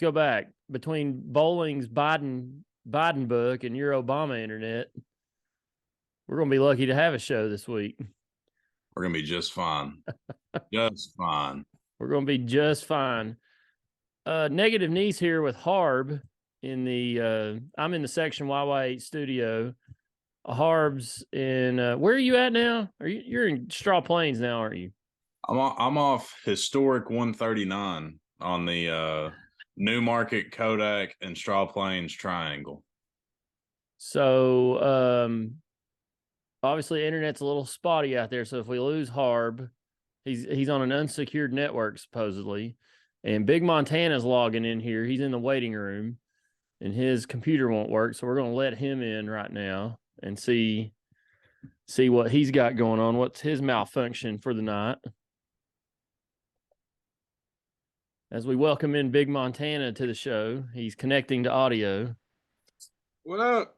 go back. Between Bowling's Biden book and your Obama internet, we're going to be lucky to have a show this week. We're going to be just fine. Just fine. We're going to be just fine. Negative Knees here with Harb in the I'm in the Section YY8 studio. Harb's in where are you at now? You're in Straw Plains now, aren't you? I'm off historic 139 on the Newmarket, Kodak, and Straw Plains triangle. So obviously internet's a little spotty out there. So if we lose Harb, he's on an unsecured network supposedly. And Big Montana's logging in here. He's in the waiting room and his computer won't work. So we're going to let him in right now and see what he's got going on. What's his malfunction for the night? As we welcome in Big Montana to the show, he's connecting to audio. What up?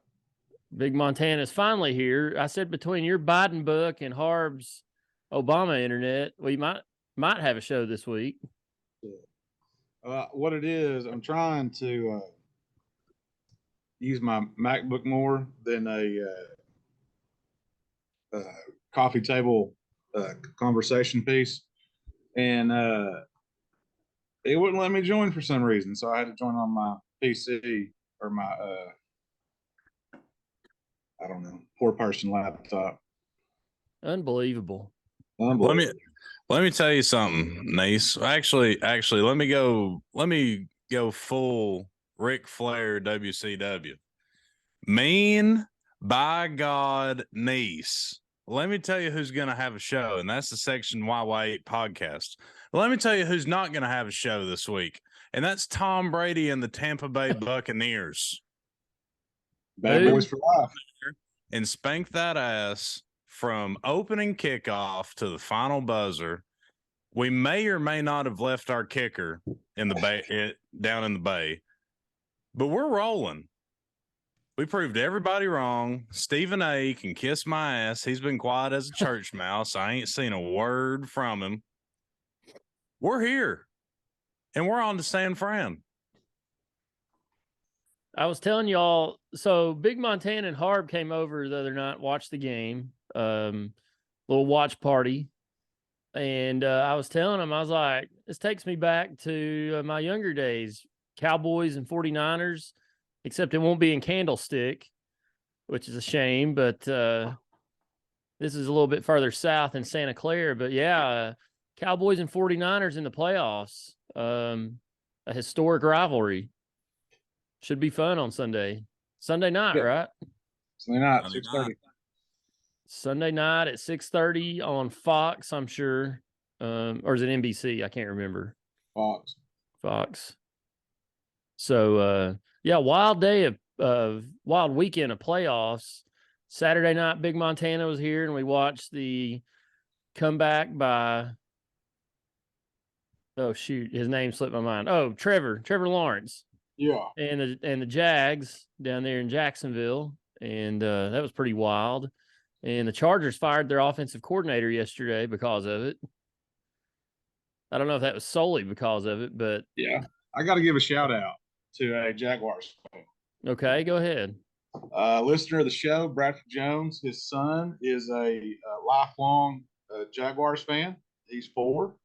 Big Montana's finally here. I said between your Biden book and Harb's Obama internet, we might have a show this week. What it is, I'm trying to use my MacBook more than a coffee table conversation piece, and it wouldn't let me join for some reason, so I had to join on my PC or my I don't know, poor person laptop. Unbelievable. Let me tell you something, Nace. Actually, let me go full Ric Flair WCW. Mean by God, Nace. Let me tell you who's going to have a show, and that's the Section YY8 podcast. Let me tell you who's not going to have a show this week, and that's Tom Brady and the Tampa Bay Buccaneers. Bad boys for life. And spank that ass from opening kickoff to the final buzzer. We may or may not have left our kicker in the bay, down in the bay, but we're rolling. We proved everybody wrong. Stephen A. can kiss my ass. He's been quiet as a church mouse. I ain't seen a word from him. We're here, and we're on to San Fran. I was telling y'all, so Big Montana and Harb came over the other night, watched the game, little watch party. And I was telling him, I was like, this takes me back to my younger days, Cowboys and 49ers, except it won't be in Candlestick, which is a shame. But this is a little bit further south in Santa Clara. But yeah, Cowboys and 49ers in the playoffs, a historic rivalry. Should be fun on Sunday night, right? Sunday night, 6:30. Sunday night at 6:30 on Fox, I'm sure. Or is it NBC? I can't remember. Fox. So, yeah, wild day of wild weekend of playoffs. Saturday night, Big Montana was here, and we watched the comeback by, oh, shoot, his name slipped my mind. Oh, Trevor Lawrence. Yeah. And the Jags down there in Jacksonville. And that was pretty wild. And the Chargers fired their offensive coordinator yesterday because of it. I don't know if that was solely because of it, but yeah, I got to give a shout out to a Jaguars fan. Okay, go ahead. Listener of the show, Bradford Jones. His son is a lifelong Jaguars fan. He's 4.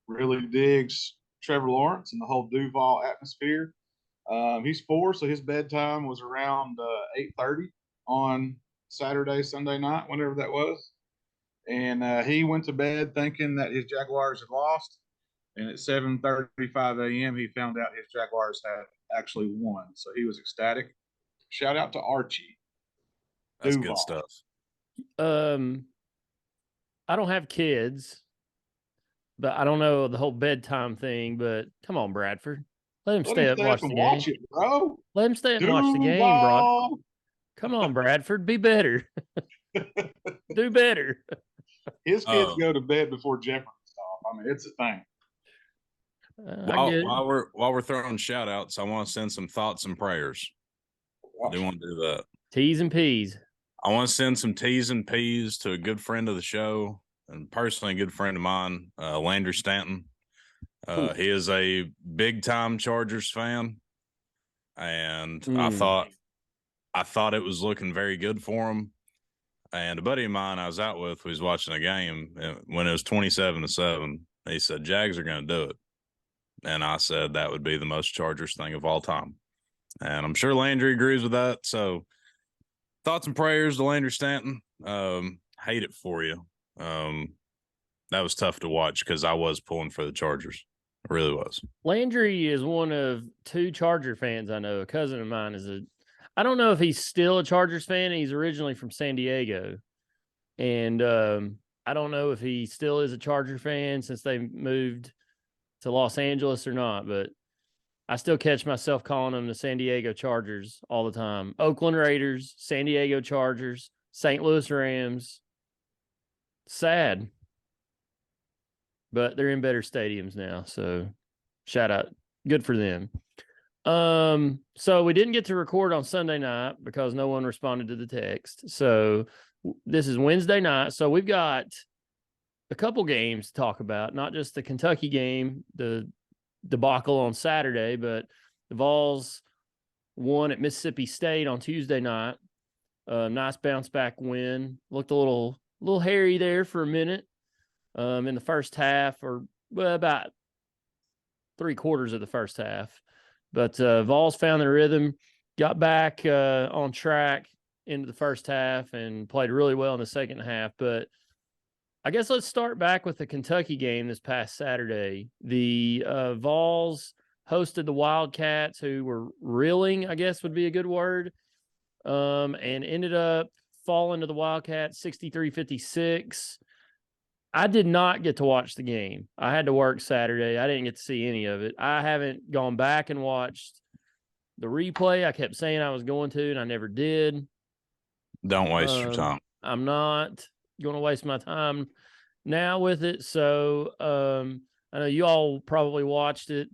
Really digs Trevor Lawrence and the whole Duval atmosphere. He's 4, so his bedtime was around 8:30 on Saturday, Sunday night, whenever that was. And he went to bed thinking that his Jaguars had lost. And at 7:35 a.m., he found out his Jaguars had actually won. So he was ecstatic. Shout out to Archie. That's Duval. Good stuff. I don't have kids, but I don't know the whole bedtime thing. But come on, Bradford. Let him stay up and watch the game. Watch it, bro. Let him stay up and watch the game, bro. Come on, Bradford. Be better. Do better. His kids go to bed before Jeopardy off. I mean, it's a thing. While we're throwing shout outs, I want to send some thoughts and prayers. I do want to do that. T's and P's. I want to send some T's and P's to a good friend of the show and personally a good friend of mine, Landry Stanton. He is a big time Chargers fan, and I Mm. thought it was looking very good for him. And a buddy of mine I was out with was watching a game when it was 27-7. He said Jags are going to do it, and I said that would be the most Chargers thing of all time. And I'm sure Landry agrees with that. So thoughts and prayers to Landry Stanton. Hate it for you. That was tough to watch because I was pulling for the Chargers. I really was. Landry is one of two Charger fans I know. A cousin of mine I don't know if he's still a Chargers fan. He's originally from San Diego. And I don't know if he still is a Charger fan since they moved to Los Angeles or not, but I still catch myself calling them the San Diego Chargers all the time. Oakland Raiders, San Diego Chargers, St. Louis Rams. Sad. But they're in better stadiums now, so shout out. Good for them. So we didn't get to record on Sunday night because no one responded to the text. So this is Wednesday night. So we've got a couple games to talk about, not just the Kentucky game, the debacle on Saturday, but the Vols won at Mississippi State on Tuesday night. Nice bounce back win. Looked a little hairy there for a minute in the first half, or about 3/4 of the first half. But Vols found their rhythm, got back on track into the first half, and played really well in the second half. But I guess let's start back with the Kentucky game this past Saturday. The Vols hosted the Wildcats, who were reeling, I guess would be a good word, and ended up falling to the Wildcats 63-56. I did not get to watch the game. I had to work Saturday. I didn't get to see any of it. I haven't gone back and watched the replay. I kept saying I was going to, and I never did. Don't waste your time. I'm not going to waste my time now with it. So I know you all probably watched it,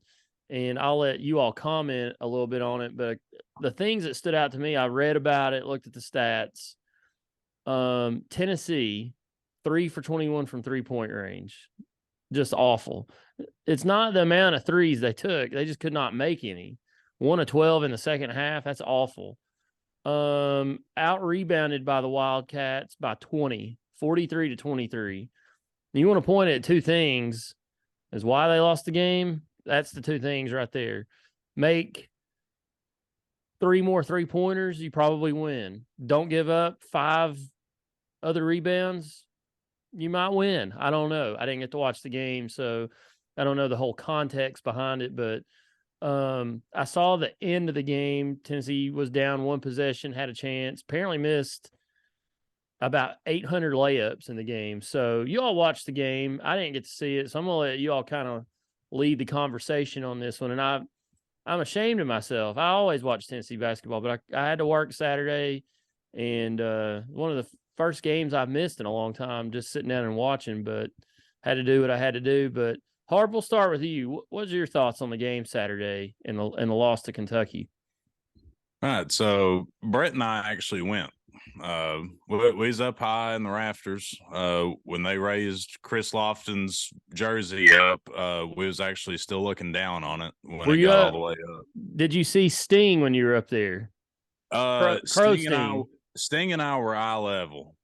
and I'll let you all comment a little bit on it. But the things that stood out to me, I read about it, looked at the stats. Tennessee, 3 for 21 from 3-point range. Just awful. It's not the amount of threes they took. They just could not make any. 1 of 12 in the second half. That's awful. Out rebounded by the Wildcats by 20, 43-23. You want to point at two things as why they lost the game. That's the two things right there. Make 3 more 3-pointers, you probably win. Don't give up 5 other rebounds, you might win. I don't know. I didn't get to watch the game, so I don't know the whole context behind it, but I saw the end of the game. Tennessee was down 1 possession, had a chance, apparently missed about 800 layups in the game. So you all watched the game. I didn't get to see it, so I'm going to let you all kind of lead the conversation on this one. And I'm ashamed of myself. I always watch Tennessee basketball, but I had to work Saturday, and one of the first games I've missed in a long time, just sitting down and watching, but had to do what I had to do. But Harb, we'll start with you. What's your thoughts on the game Saturday and the loss to Kentucky? All right, so Brett and I actually went. We was up high in the rafters when they raised Chris Lofton's jersey up. We was actually still looking down on it when it got all the way up. Did you see Sting when you were up there? Sting and I were eye level.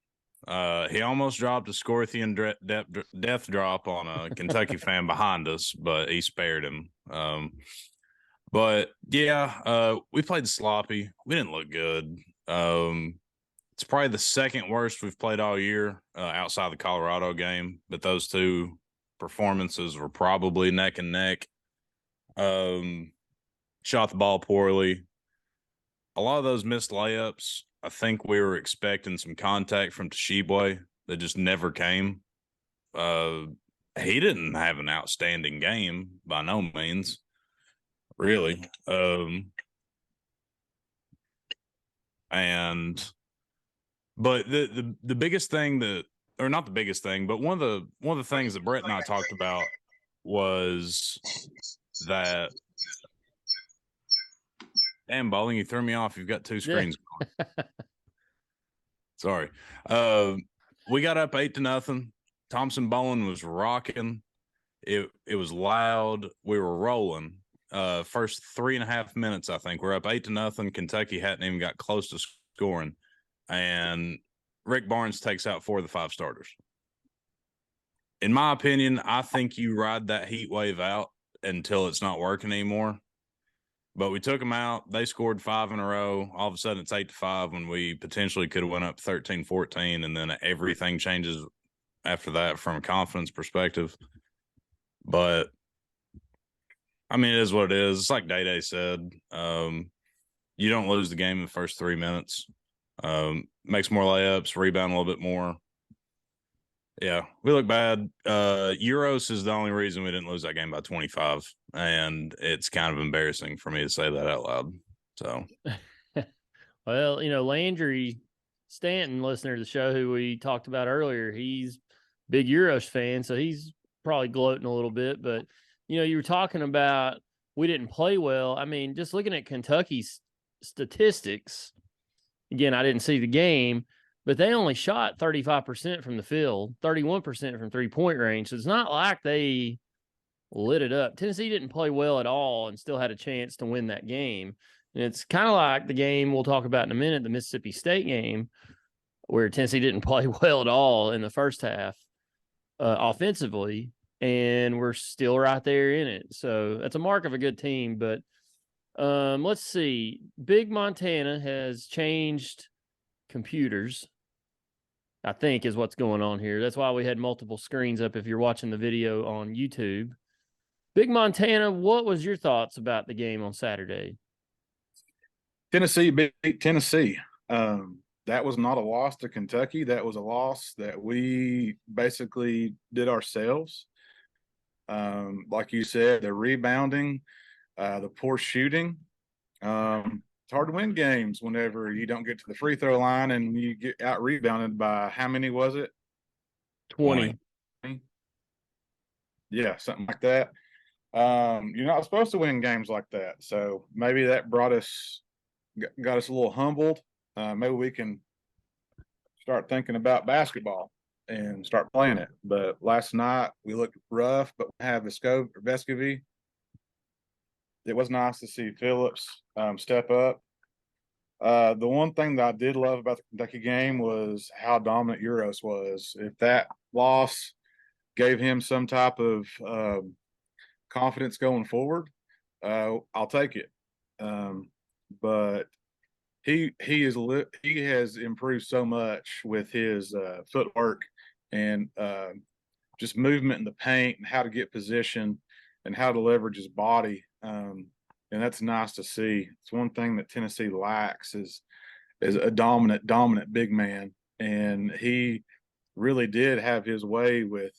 He almost dropped a Scorpion death drop on a Kentucky fan behind us, but he spared him. But yeah, we played sloppy. We didn't look good. It's probably the second worst we've played all year outside the Colorado game, but those two performances were probably neck and neck. Shot the ball poorly. A lot of those missed layups, I think we were expecting some contact from Tshiebwe that just never came. He didn't have an outstanding game by no means, really. But the biggest thing that, or not the biggest thing, but one of the things that Brett and I talked about was that. Damn, Bowling, you threw me off. You've got 2 screens going. Sorry. We got up 8-0. Thompson Bowen was rocking. It was loud. We were rolling. First 3.5 minutes, I think we're up 8-0. Kentucky hadn't even got close to scoring, and Rick Barnes takes out 4 of the 5 starters. In my opinion, I think you ride that heat wave out until it's not working anymore. But we took them out. They scored 5 in a row. All of a sudden, it's 8-5 when we potentially could have went up 13-14, and then everything changes after that from a confidence perspective. But I mean, it is what it is. It's like Day said. You don't lose the game in the first 3 minutes. Makes more layups, rebound a little bit more. Yeah, we look bad. Euros is the only reason we didn't lose that game by 25, and it's kind of embarrassing for me to say that out loud. So, well, Landry Stanton, listener to the show, who we talked about earlier, he's big Euros fan, so he's probably gloating a little bit. But you were talking about we didn't play well. I mean, just looking at Kentucky's statistics. Again, I didn't see the game, but they only shot 35% from the field, 31% from 3-point range. So it's not like they lit it up. Tennessee didn't play well at all and still had a chance to win that game. And it's kind of like the game we'll talk about in a minute, the Mississippi State game, where Tennessee didn't play well at all in the first half offensively, and we're still right there in it. So that's a mark of a good team. But let's see. Big Montana has changed computers, I think, is what's going on here. That's why we had multiple screens up if you're watching the video on YouTube. Big Montana, what was your thoughts about the game on Saturday? Tennessee beat Tennessee. That was not a loss to Kentucky. That was a loss that we basically did ourselves. Like you said, the rebounding, the poor shooting. It's hard to win games whenever you don't get to the free throw line and you get out rebounded by how many was it? 20. Yeah, something like that. You're not supposed to win games like that. So maybe that got us a little humbled. Maybe we can start thinking about basketball and start playing it. But last night we looked rough, but we have Vescovy. It was nice to see Phillips step up. The one thing that I did love about the Kentucky game was how dominant Euros was. If that loss gave him some type of confidence going forward, I'll take it. But he has improved so much with his footwork and just movement in the paint and how to get position and how to leverage his body. And that's nice to see. It's one thing that Tennessee lacks is a dominant big man. And he really did have his way with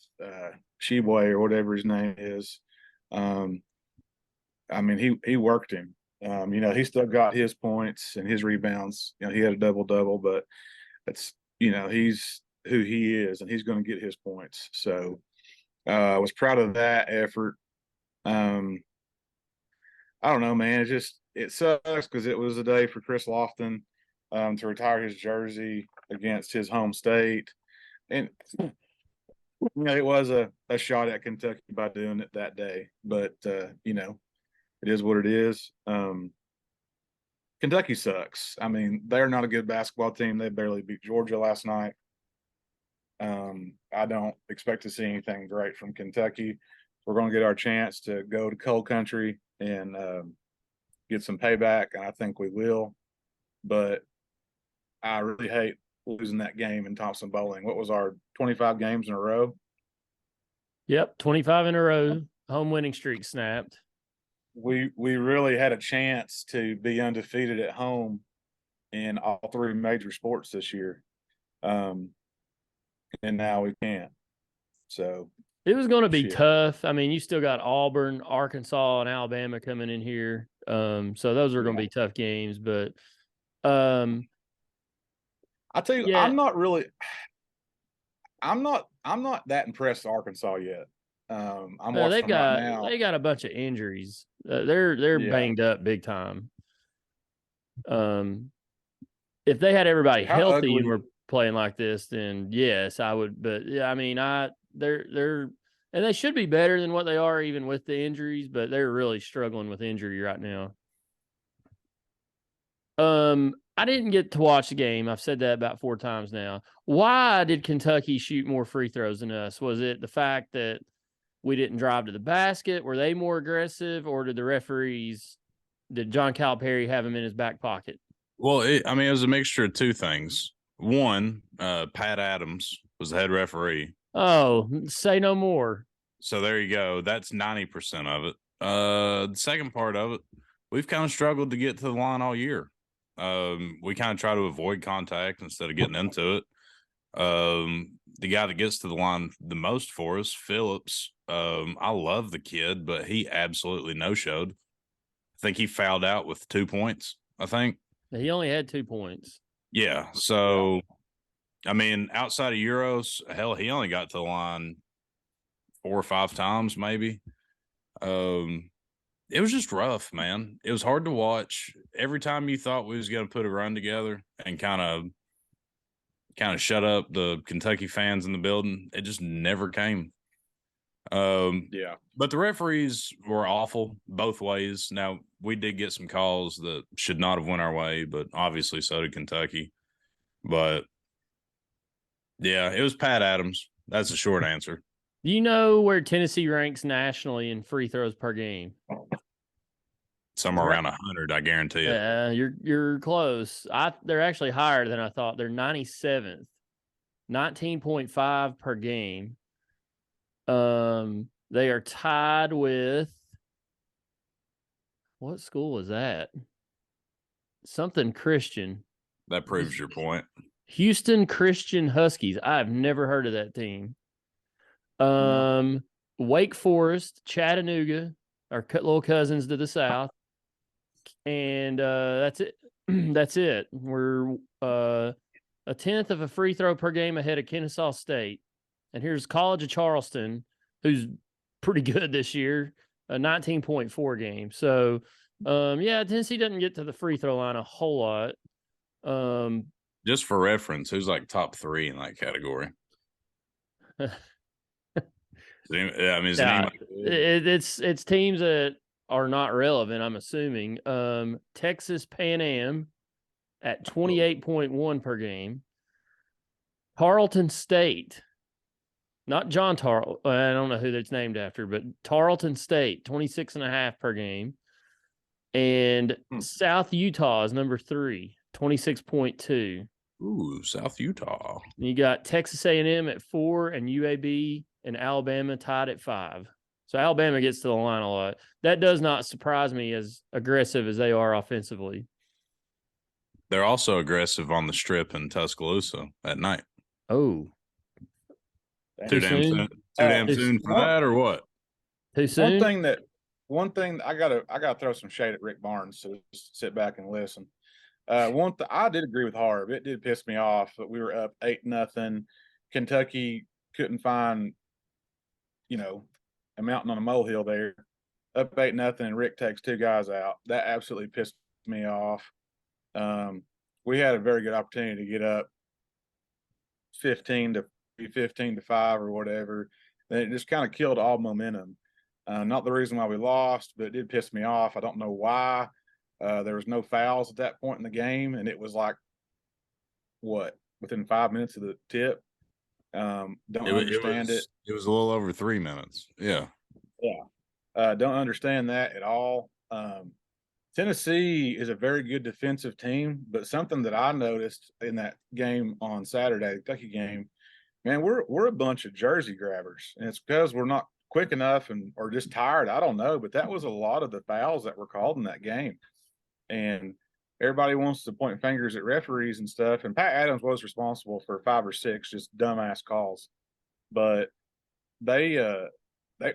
Sheboy or whatever his name is. I mean, he worked him. He still got his points and his rebounds. He had a double-double, but that's, he's who he is, and he's going to get his points. So I was proud of that effort. I don't know, man. It sucks because it was a day for Chris Lofton to retire his jersey against his home state. And it was a shot at Kentucky by doing it that day. But, it is what it is. Kentucky sucks. I mean, they're not a good basketball team. They barely beat Georgia last night. I don't expect to see anything great from Kentucky. We're going to get our chance to go to cold country and get some payback, and I think we will. But I really hate losing that game in Thompson Bowling. What was our 25 games in a row? Yep, 25 in a row. Home winning streak snapped. We really had a chance to be undefeated at home in all 3 major sports this year. And now we can't. So it was going to be tough. I mean, you still got Auburn, Arkansas, and Alabama coming in here. So those are going to be tough games. But I tell you, yeah. I'm not that impressed with Arkansas yet. I'm watching they them right now. They got a bunch of injuries. They're banged up big time. If they had everybody healthy and were playing like this, then yes, I would. But yeah, I mean, they're And they should be better than what they are even with the injuries, but they're really struggling with injury right now. I didn't get to watch the game. I've said that about 4 times now. Why did Kentucky shoot more free throws than us? Was it the fact that we didn't drive to the basket? Were they more aggressive, or did the referees, did John Calipari have him in his back pocket? Well, it was a mixture of two things. One, Pat Adams was the head referee. Oh, say no more. So there you go. That's 90% of it. The second part of it, we've kind of struggled to get to the line all year. We kind of try to avoid contact instead of getting into it. The guy that gets to the line the most for us, Phillips, I love the kid, but he absolutely no-showed. I think he fouled out with 2 points, I think. He only had 2 points. Yeah. So, I mean, outside of Euros, hell, he only got to the line 4 or 5 times, maybe. It was just rough, man. It was hard to watch. Every time you thought we was going to put a run together and kind of shut up the Kentucky fans in the building, it just never came. Yeah. But the referees were awful both ways. Now, we did get some calls that should not have went our way, but obviously so did Kentucky. But yeah, it was Pat Adams. That's the short answer. Do you know where Tennessee ranks nationally in free throws per game? Somewhere around 100, I guarantee it. Yeah, you're close. They're actually higher than I thought. They're 97th, 19.5 per game. They are tied with, what school is that? Something Christian. That proves your point. Houston Christian Huskies. I've never heard of that team. Wake Forest, Chattanooga, our little cousins to the south. And that's it. That's it. We're a 10th of a free throw per game ahead of Kennesaw State. And here's College of Charleston, who's pretty good this year, a 19.4 game. So, yeah, Tennessee doesn't get to the free throw line a whole lot. Just for reference, who's like top 3 in that category? It's teams that are not relevant, I'm assuming. Texas Pan Am at 28.1 per game. Tarleton State, not John Tarleton, I don't know who that's named after, but Tarleton State, 26.5 per game. And South Utah is number 3, 26.2. Ooh, South Utah. You got Texas A&M at 4 and UAB and Alabama tied at 5. So Alabama gets to the line a lot. That does not surprise me, as aggressive as they are offensively. They're also aggressive on the strip in Tuscaloosa at night. Oh. Too damn soon for that, or what? Too soon? One thing I gotta throw some shade at Rick Barnes, so just sit back and listen. I did agree with Harb. It did piss me off that we were up 8-0. Kentucky couldn't find, a mountain on a molehill there. Up 8-0, and Rick takes 2 guys out. That absolutely pissed me off. We had a very good opportunity to get up 15 to 5 or whatever. And it just kind of killed all momentum. Not the reason why we lost, but it did piss me off. I don't know why. There was no fouls at that point in the game, and it was like, within 5 minutes of the tip. Don't understand it. It was a little over 3 minutes. Yeah. Don't understand that at all. Tennessee is a very good defensive team, but something that I noticed in that game on Saturday, the Kentucky game, man, we're a bunch of jersey grabbers, and it's because we're not quick enough or just tired. I don't know, but that was a lot of the fouls that were called in that game. And everybody wants to point fingers at referees and stuff. And Pat Adams was responsible for 5 or 6 just dumbass calls. But we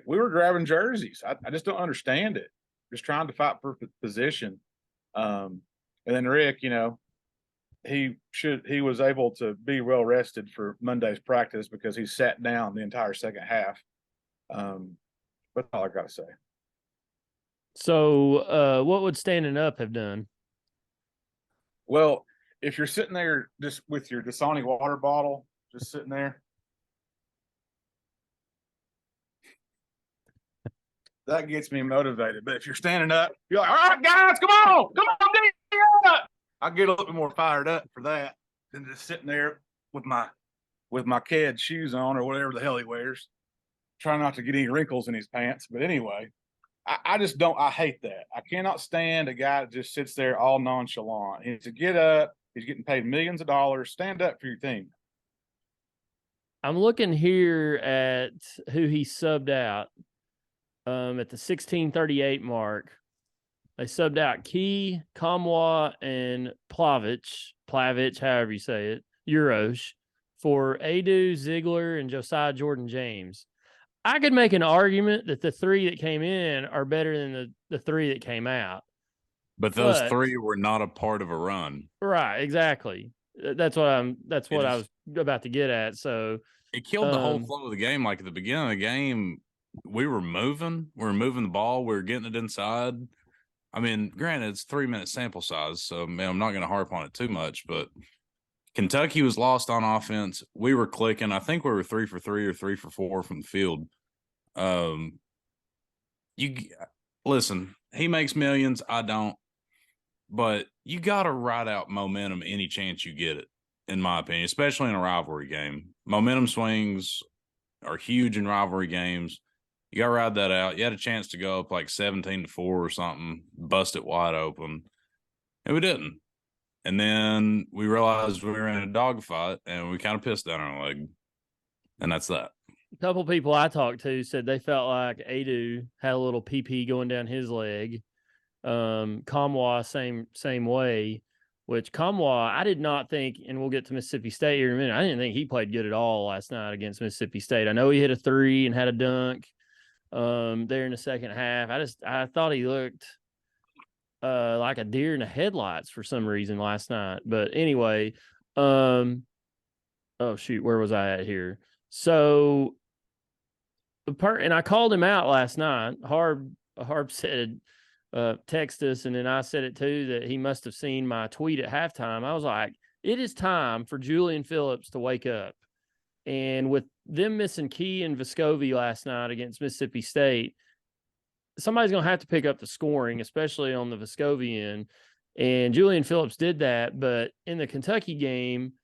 were grabbing jerseys. I just don't understand it. Just trying to fight for position. And then Rick, he was able to be well rested for Monday's practice because he sat down the entire second half. That's all I got to say. So, what would standing up have done? Well, if you're sitting there just with your Dasani water bottle, just sitting there, that gets me motivated. But if you're standing up, you're like, all right, guys, come on, D up. I get a little bit more fired up for that than just sitting there with my kid's shoes on or whatever the hell he wears. Try not to get any wrinkles in his pants. But anyway, I just don't. I hate that. I cannot stand a guy that just sits there all nonchalant. He needs to get up. He's getting paid millions of dollars. Stand up for your team. I'm looking here at who he subbed out at the 16:38 mark. They subbed out Key, Kamwa, and Plavich, however you say it, Urosh, for Adu, Ziegler, and Josiah Jordan James. I could make an argument that the three that came in are better than the three that came out. But those three were not a part of a run. Right, exactly. That's what I was about to get at. So it killed the whole flow of the game. Like at the beginning of the game, we were moving the ball, we were getting it inside. I mean, granted, it's 3-minute sample size, so man, I'm not going to harp on it too much, but Kentucky was lost on offense. We were clicking. I think we were 3 for 3 or 3 for 4 from the field. You listen, he makes millions. I don't, but you got to ride out momentum any chance you get it, in my opinion, especially in a rivalry game. Momentum swings are huge in rivalry games. You got to ride that out. You had a chance to go up like 17-4 or something, bust it wide open, and we didn't. And then we realized we were in a dogfight, and we kind of pissed down our leg, and that's that. A couple people I talked to said they felt like Adu had a little PP going down his leg. Kamwa, same way. Which Kamwa, I did not think, and we'll get to Mississippi State here in a minute. I didn't think he played good at all last night against Mississippi State. I know he hit a 3 and had a dunk there in the second half. I thought he looked like a deer in the headlights for some reason last night. But anyway, oh shoot, where was I at here? So, and I called him out last night. Harb said, text us, and then I said it too, that he must have seen my tweet at halftime. I was like, it is time for Julian Phillips to wake up. And with them missing Key and Vescovi last night against Mississippi State, somebody's going to have to pick up the scoring, especially on the Vescovi end. And Julian Phillips did that. But in the Kentucky game,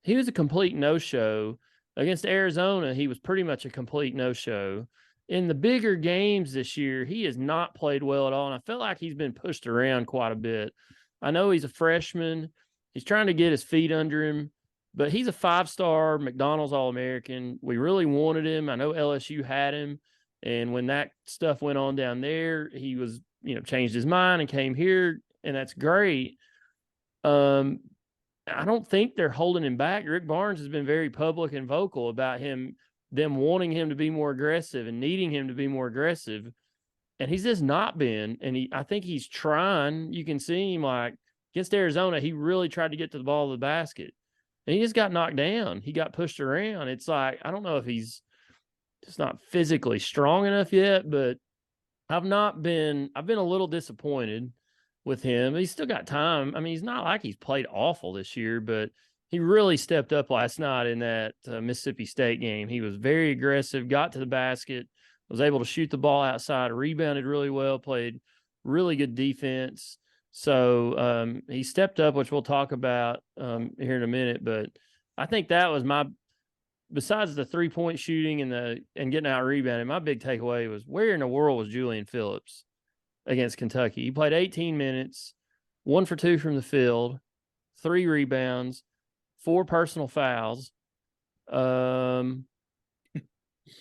he was a complete no-show. Against Arizona, he was pretty much a complete no-show. In the bigger games this year, he has not played well at all. And I felt like he's been pushed around quite a bit. I know he's a freshman. He's trying to get his feet under him. But he's a 5-star McDonald's All-American. We really wanted him. I know LSU had him. And when that stuff went on down there, he was, changed his mind and came here, and that's great. I don't think they're holding him back. Rick Barnes has been very public and vocal about them wanting him to be more aggressive and needing him to be more aggressive. And he's just not been. And I think he's trying. You can see him like against Arizona, he really tried to get to the ball of the basket. And he just got knocked down. He got pushed around. It's like, I don't know if he's just not physically strong enough yet, but I've been a little disappointed with him. He's still got time. I mean, he's not like he's played awful this year, but he really stepped up last night in that Mississippi State game. He was very aggressive, got to the basket, was able to shoot the ball outside, rebounded really well, played really good defense. So he stepped up, which we'll talk about here in a minute. But I think that was besides the 3-point shooting and getting out rebounded, my big takeaway was, where in the world was Julian Phillips against Kentucky? He played 18 minutes, 1 for 2 from the field, 3 rebounds, 4 personal fouls.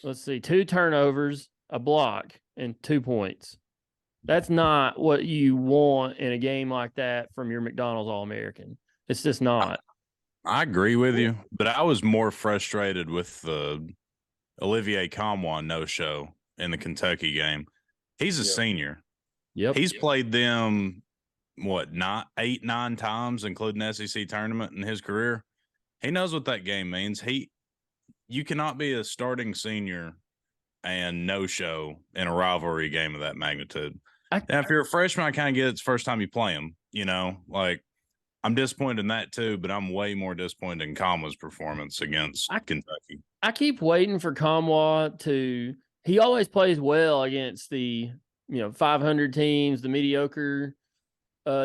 Let's see, 2 turnovers, a block, and 2 points. That's not what you want in a game like that from your McDonald's All-American. It's just not. I agree with you, but I was more frustrated with the Olivier Kamwa no-show in the Kentucky game. He's a senior. Yep. He's played them, 8-9 times, including SEC tournament in his career. He knows what that game means. You cannot be a starting senior and no-show in a rivalry game of that magnitude. Now, if you're a freshman, I kind of get it's the first time you play him, I'm disappointed in that too, but I'm way more disappointed in Kamwa's performance against Kentucky. I keep waiting for Kamwa he always plays well against the 500 teams, the mediocre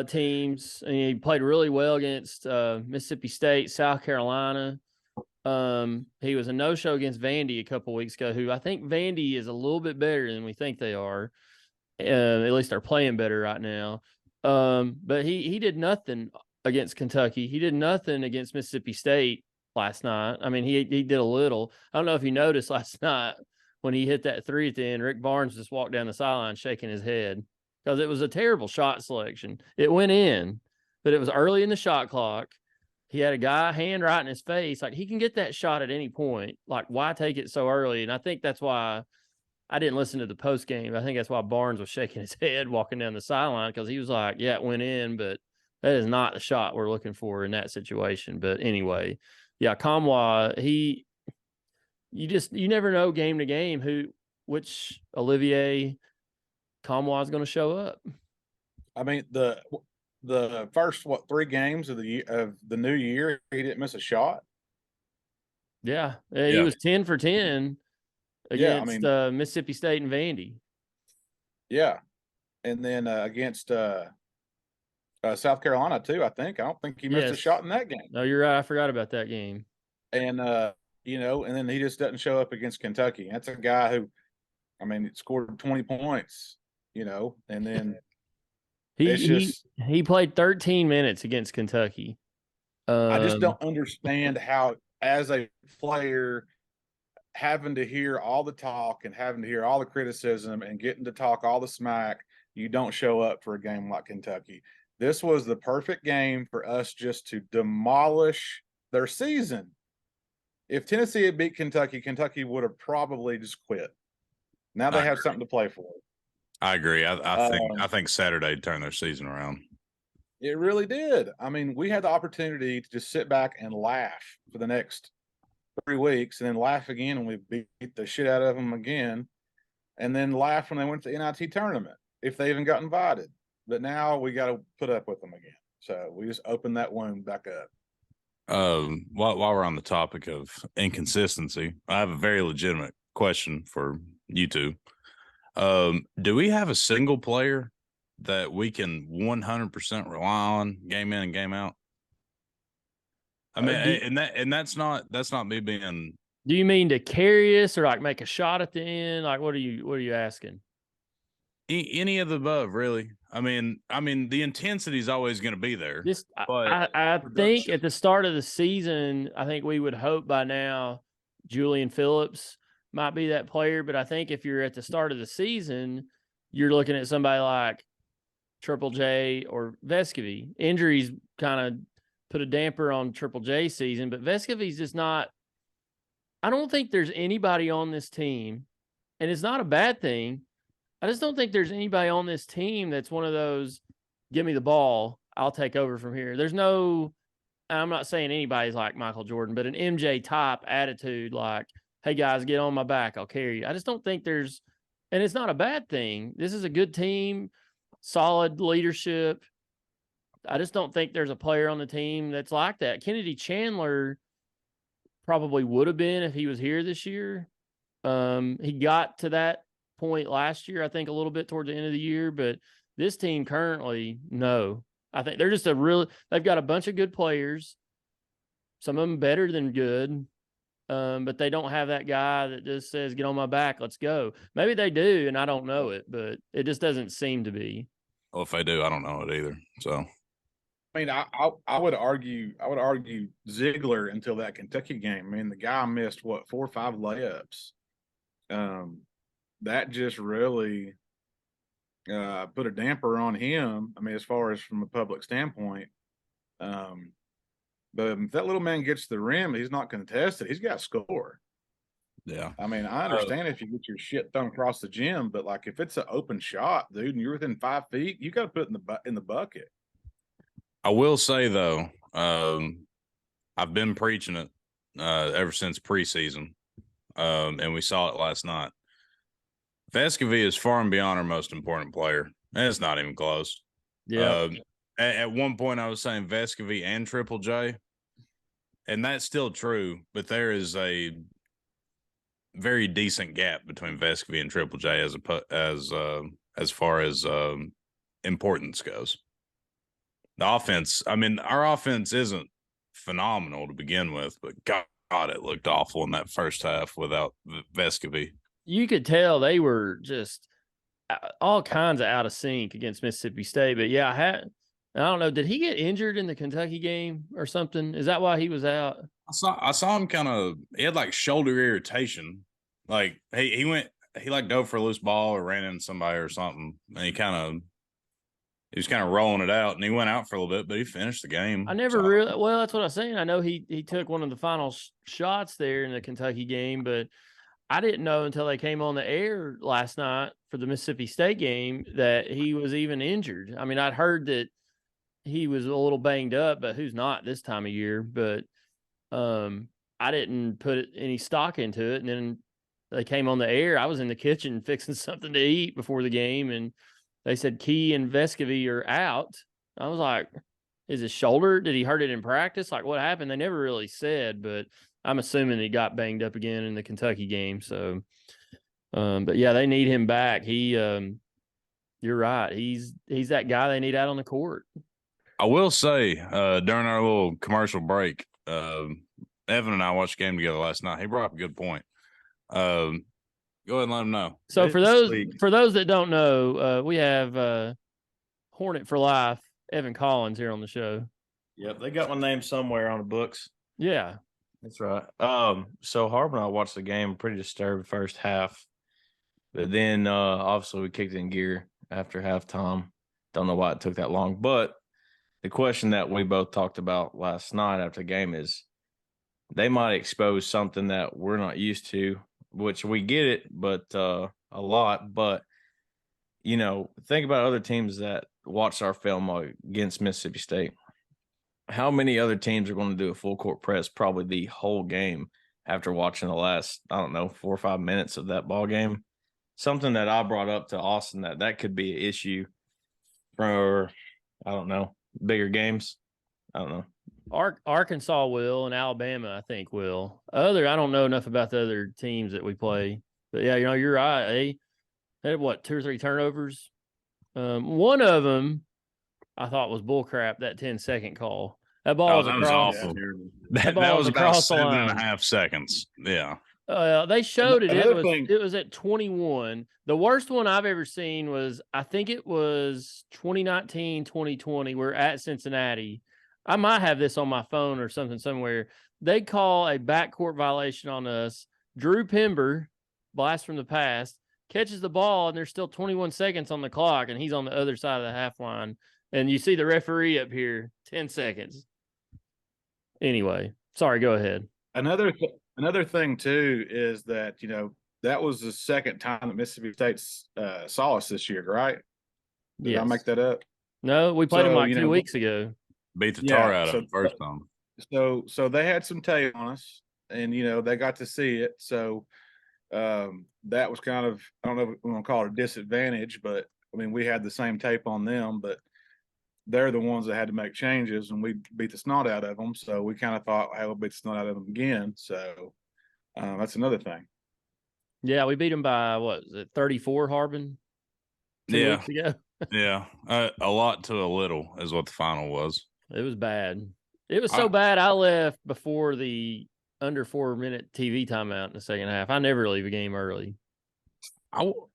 teams, and he played really well against Mississippi State, South Carolina. He was a no-show against Vandy a couple weeks ago, who I think Vandy is a little bit better than we think they are. At least they're playing better right now. But he did nothing against Kentucky. He did nothing against Mississippi State last night. I mean, he did a little. I don't know if you noticed last night when he hit that three at the end, Rick Barnes just walked down the sideline shaking his head because it was a terrible shot selection. It went in, but it was early in the shot clock. He had a guy hand right in his face. Like, he can get that shot at any point. Like, why take it so early? And I think that's why I didn't listen to the post game. I think that's why Barnes was shaking his head walking down the sideline, because he was like, yeah, it went in, but that is not the shot we're looking for in that situation. But anyway, yeah, Kamwa, you never know game to game which Olivier Kamwa is going to show up. I mean, the first 3 games of the new year, he didn't miss a shot. Yeah, he was 10 for 10 against Mississippi State and Vandy. Yeah, and then against South Carolina too. I don't think he missed a shot in that game. No, you're right. I forgot about that game. And and then he just doesn't show up against Kentucky. That's a guy who, I mean, scored 20 points. And then he played 13 minutes against Kentucky. I just don't understand how, as a player, having to hear all the talk and having to hear all the criticism and getting to talk all the smack, you don't show up for a game like Kentucky. This was the perfect game for us just to demolish their season. If Tennessee had beat Kentucky, Kentucky would have probably just quit. Now they have something to play for. I agree. I think Saturday turned their season around. It really did. I mean, we had the opportunity to just sit back and laugh for the next 3 weeks, and then laugh again when we beat the shit out of them again, and then laugh when they went to the NIT tournament, if they even got invited. But now we got to put up with them again. So we just opened that wound back up. While we're on the topic of inconsistency, I have a very legitimate question for you two. Do we have a single player that we can 100% rely on game in and game out? I mean, and that's not me being. Do you mean to carry us or like make a shot at the end? Like, what are you asking? Any of the above, really. I mean, the intensity is always going to be there. I think at the start of the season, I think we would hope by now Julian Phillips might be that player. But I think if you're at the start of the season, you're looking at somebody like Triple J or Vescovy. Injuries kind of put a damper on Triple J season, but Vescovy's just not. I don't think there's anybody on this team, and it's not a bad thing. I just don't think there's anybody on this team that's one of those, give me the ball, I'll take over from here. There's no, I'm not saying anybody's like Michael Jordan, but an MJ type attitude like, hey guys, get on my back, I'll carry you. I just don't think there's, and it's not a bad thing. This is a good team, solid leadership. I just don't think there's a player on the team that's like that. Kennedy Chandler probably would have been if he was here this year. He got to that point last year, I think, a little bit toward the end of the year, but this team currently, no. I think they're just they've got a bunch of good players, some of them better than good, but they don't have that guy that just says, get on my back, let's go. Maybe they do, and I don't know it, but it just doesn't seem to be. Well, if they do, I don't know it either. So, I mean, I would argue Ziegler until that Kentucky game. I mean, the guy missed 4 or 5 layups. That just really put a damper on him. I mean, as far as from a public standpoint. But if that little man gets the rim, he's not contested. He's got to score. Yeah. I mean, I understand if you get your shit thrown across the gym, but like if it's an open shot, dude, and you're within 5 feet, you got to put it in the bucket. I will say though, I've been preaching it ever since preseason, and we saw it last night. Vescovy is far and beyond our most important player, and it's not even close. Yeah. At one point, I was saying Vescovy and Triple J, and that's still true. But there is a very decent gap between Vescovy and Triple J as far as importance goes. The offense, I mean, our offense isn't phenomenal to begin with, but God, it looked awful in that first half without Vescovy. You could tell they were just all kinds of out of sync against Mississippi State. But yeah, I don't know. Did he get injured in the Kentucky game or something? Is that why he was out? I saw him he had like shoulder irritation. Like he like dove for a loose ball or ran into somebody or something. And he was kind of rolling it out, and he went out for a little bit, but he finished the game. I never really. Well, that's what I was saying. I know he took one of the final shots there in the Kentucky game, but I didn't know until they came on the air last night for the Mississippi State game that he was even injured. I mean, I'd heard that he was a little banged up, but who's not this time of year? But I didn't put any stock into it. And then they came on the air. I was in the kitchen fixing something to eat before the game, and they said Key and Vescovy are out. I was like, is his shoulder? Did he hurt it in practice? Like, what happened? They never really said, but I'm assuming he got banged up again in the Kentucky game. So, but yeah, they need him back. You're right. He's that guy they need out on the court. I will say, during our little commercial break, Evan and I watched the game together last night. He brought up a good point. Go ahead and let him know. So for those that don't know, we have Hornet for Life, Evan Collins here on the show. Yep, they got my name somewhere on the books. Yeah. That's right. So Harb and I watched the game, pretty disturbed first half. But then obviously we kicked in gear after halftime. Don't know why it took that long. But the question that we both talked about last night after the game is they might expose something that we're not used to, which we get it, but a lot. But, you know, think about other teams that watched our film against Mississippi State. How many other teams are going to do a full court press probably the whole game after watching the last, 4 or 5 minutes of that ball game? Something that I brought up to Austin that could be an issue for, bigger games. I don't know. Arkansas will, and Alabama, I think, will. I don't know enough about the other teams that we play. But, yeah, you're right. They had, 2 or 3 turnovers? One of them I thought was bullcrap, that 10-second call. That ball was across. Awful. That was about 7.5 seconds. Yeah. They showed it. It was at 21. The worst one I've ever seen was, I think it was 2019, 2020. We're at Cincinnati. I might have this on my phone or something somewhere. They call a backcourt violation on us. Drew Pember, blast from the past, catches the ball, and there's still 21 seconds on the clock, and he's on the other side of the half line. And you see the referee up here, 10 seconds. Anyway, sorry, go ahead. Another thing, too, is that, that was the second time that Mississippi State saw us this year, right? Did I make that up? No, we played them 2 weeks ago. Beat the tar out of them first time. So they had some tape on us, and, they got to see it. So that was kind of, I don't know if we want to call it a disadvantage, but, we had the same tape on them, but they're the ones that had to make changes, and we beat the snot out of them. So we kind of thought, hey, we'll beat the snot out of them again. So that's another thing. Yeah, we beat them by, 34, Harbin? 2 weeks ago? Yeah, a lot to a little is what the final was. It was bad. It was so bad, I left before the under 4-minute TV timeout in the second half. I never leave a game early.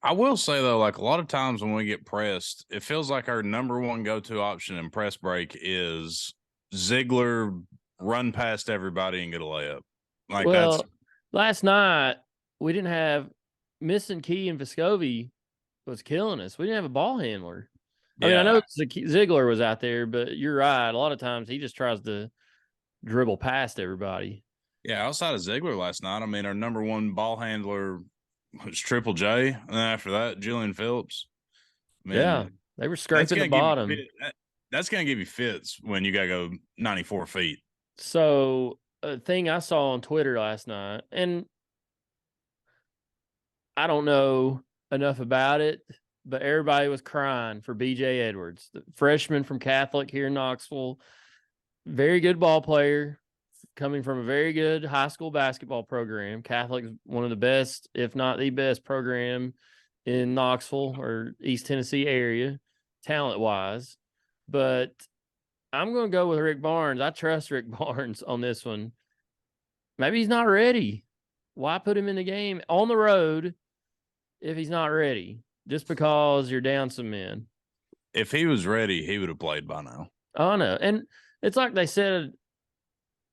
I will say, though, like a lot of times when we get pressed, it feels like our number one go-to option in press break is Ziegler run past everybody and get a layup. Last night we didn't have missing Key and Vescovy was killing us. We didn't have a ball handler. I know Ziegler was out there, but you're right. A lot of times he just tries to dribble past everybody. Yeah, outside of Ziegler last night, our number one ball handler was Triple J, and then after that, Julian Phillips. They were scraping the bottom. That's going to give you fits when you got to go 94 feet. So, a thing I saw on Twitter last night, and I don't know enough about it, but everybody was crying for B.J. Edwards, the freshman from Catholic here in Knoxville. Very good ball player, coming from a very good high school basketball program. Catholic's one of the best, if not the best program in Knoxville or East Tennessee area, talent-wise. But I'm going to go with Rick Barnes. I trust Rick Barnes on this one. Maybe he's not ready. Why put him in the game on the road if he's not ready? Just because you're down some men. If he was ready, he would have played by now. Oh, no. And it's like they said,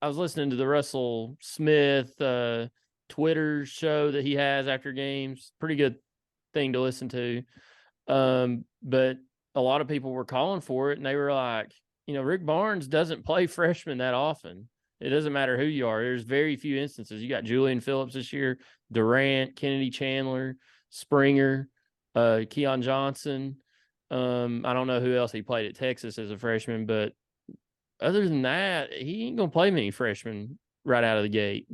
I was listening to the Russell Smith Twitter show that he has after games. Pretty good thing to listen to. But a lot of people were calling for it, and they were like, Rick Barnes doesn't play freshmen that often. It doesn't matter who you are. There's very few instances. You got Julian Phillips this year, Durant, Kennedy Chandler, Springer, Keon Johnson. I don't know who else he played at Texas as a freshman, but other than that, he ain't gonna play many freshmen right out of the gate.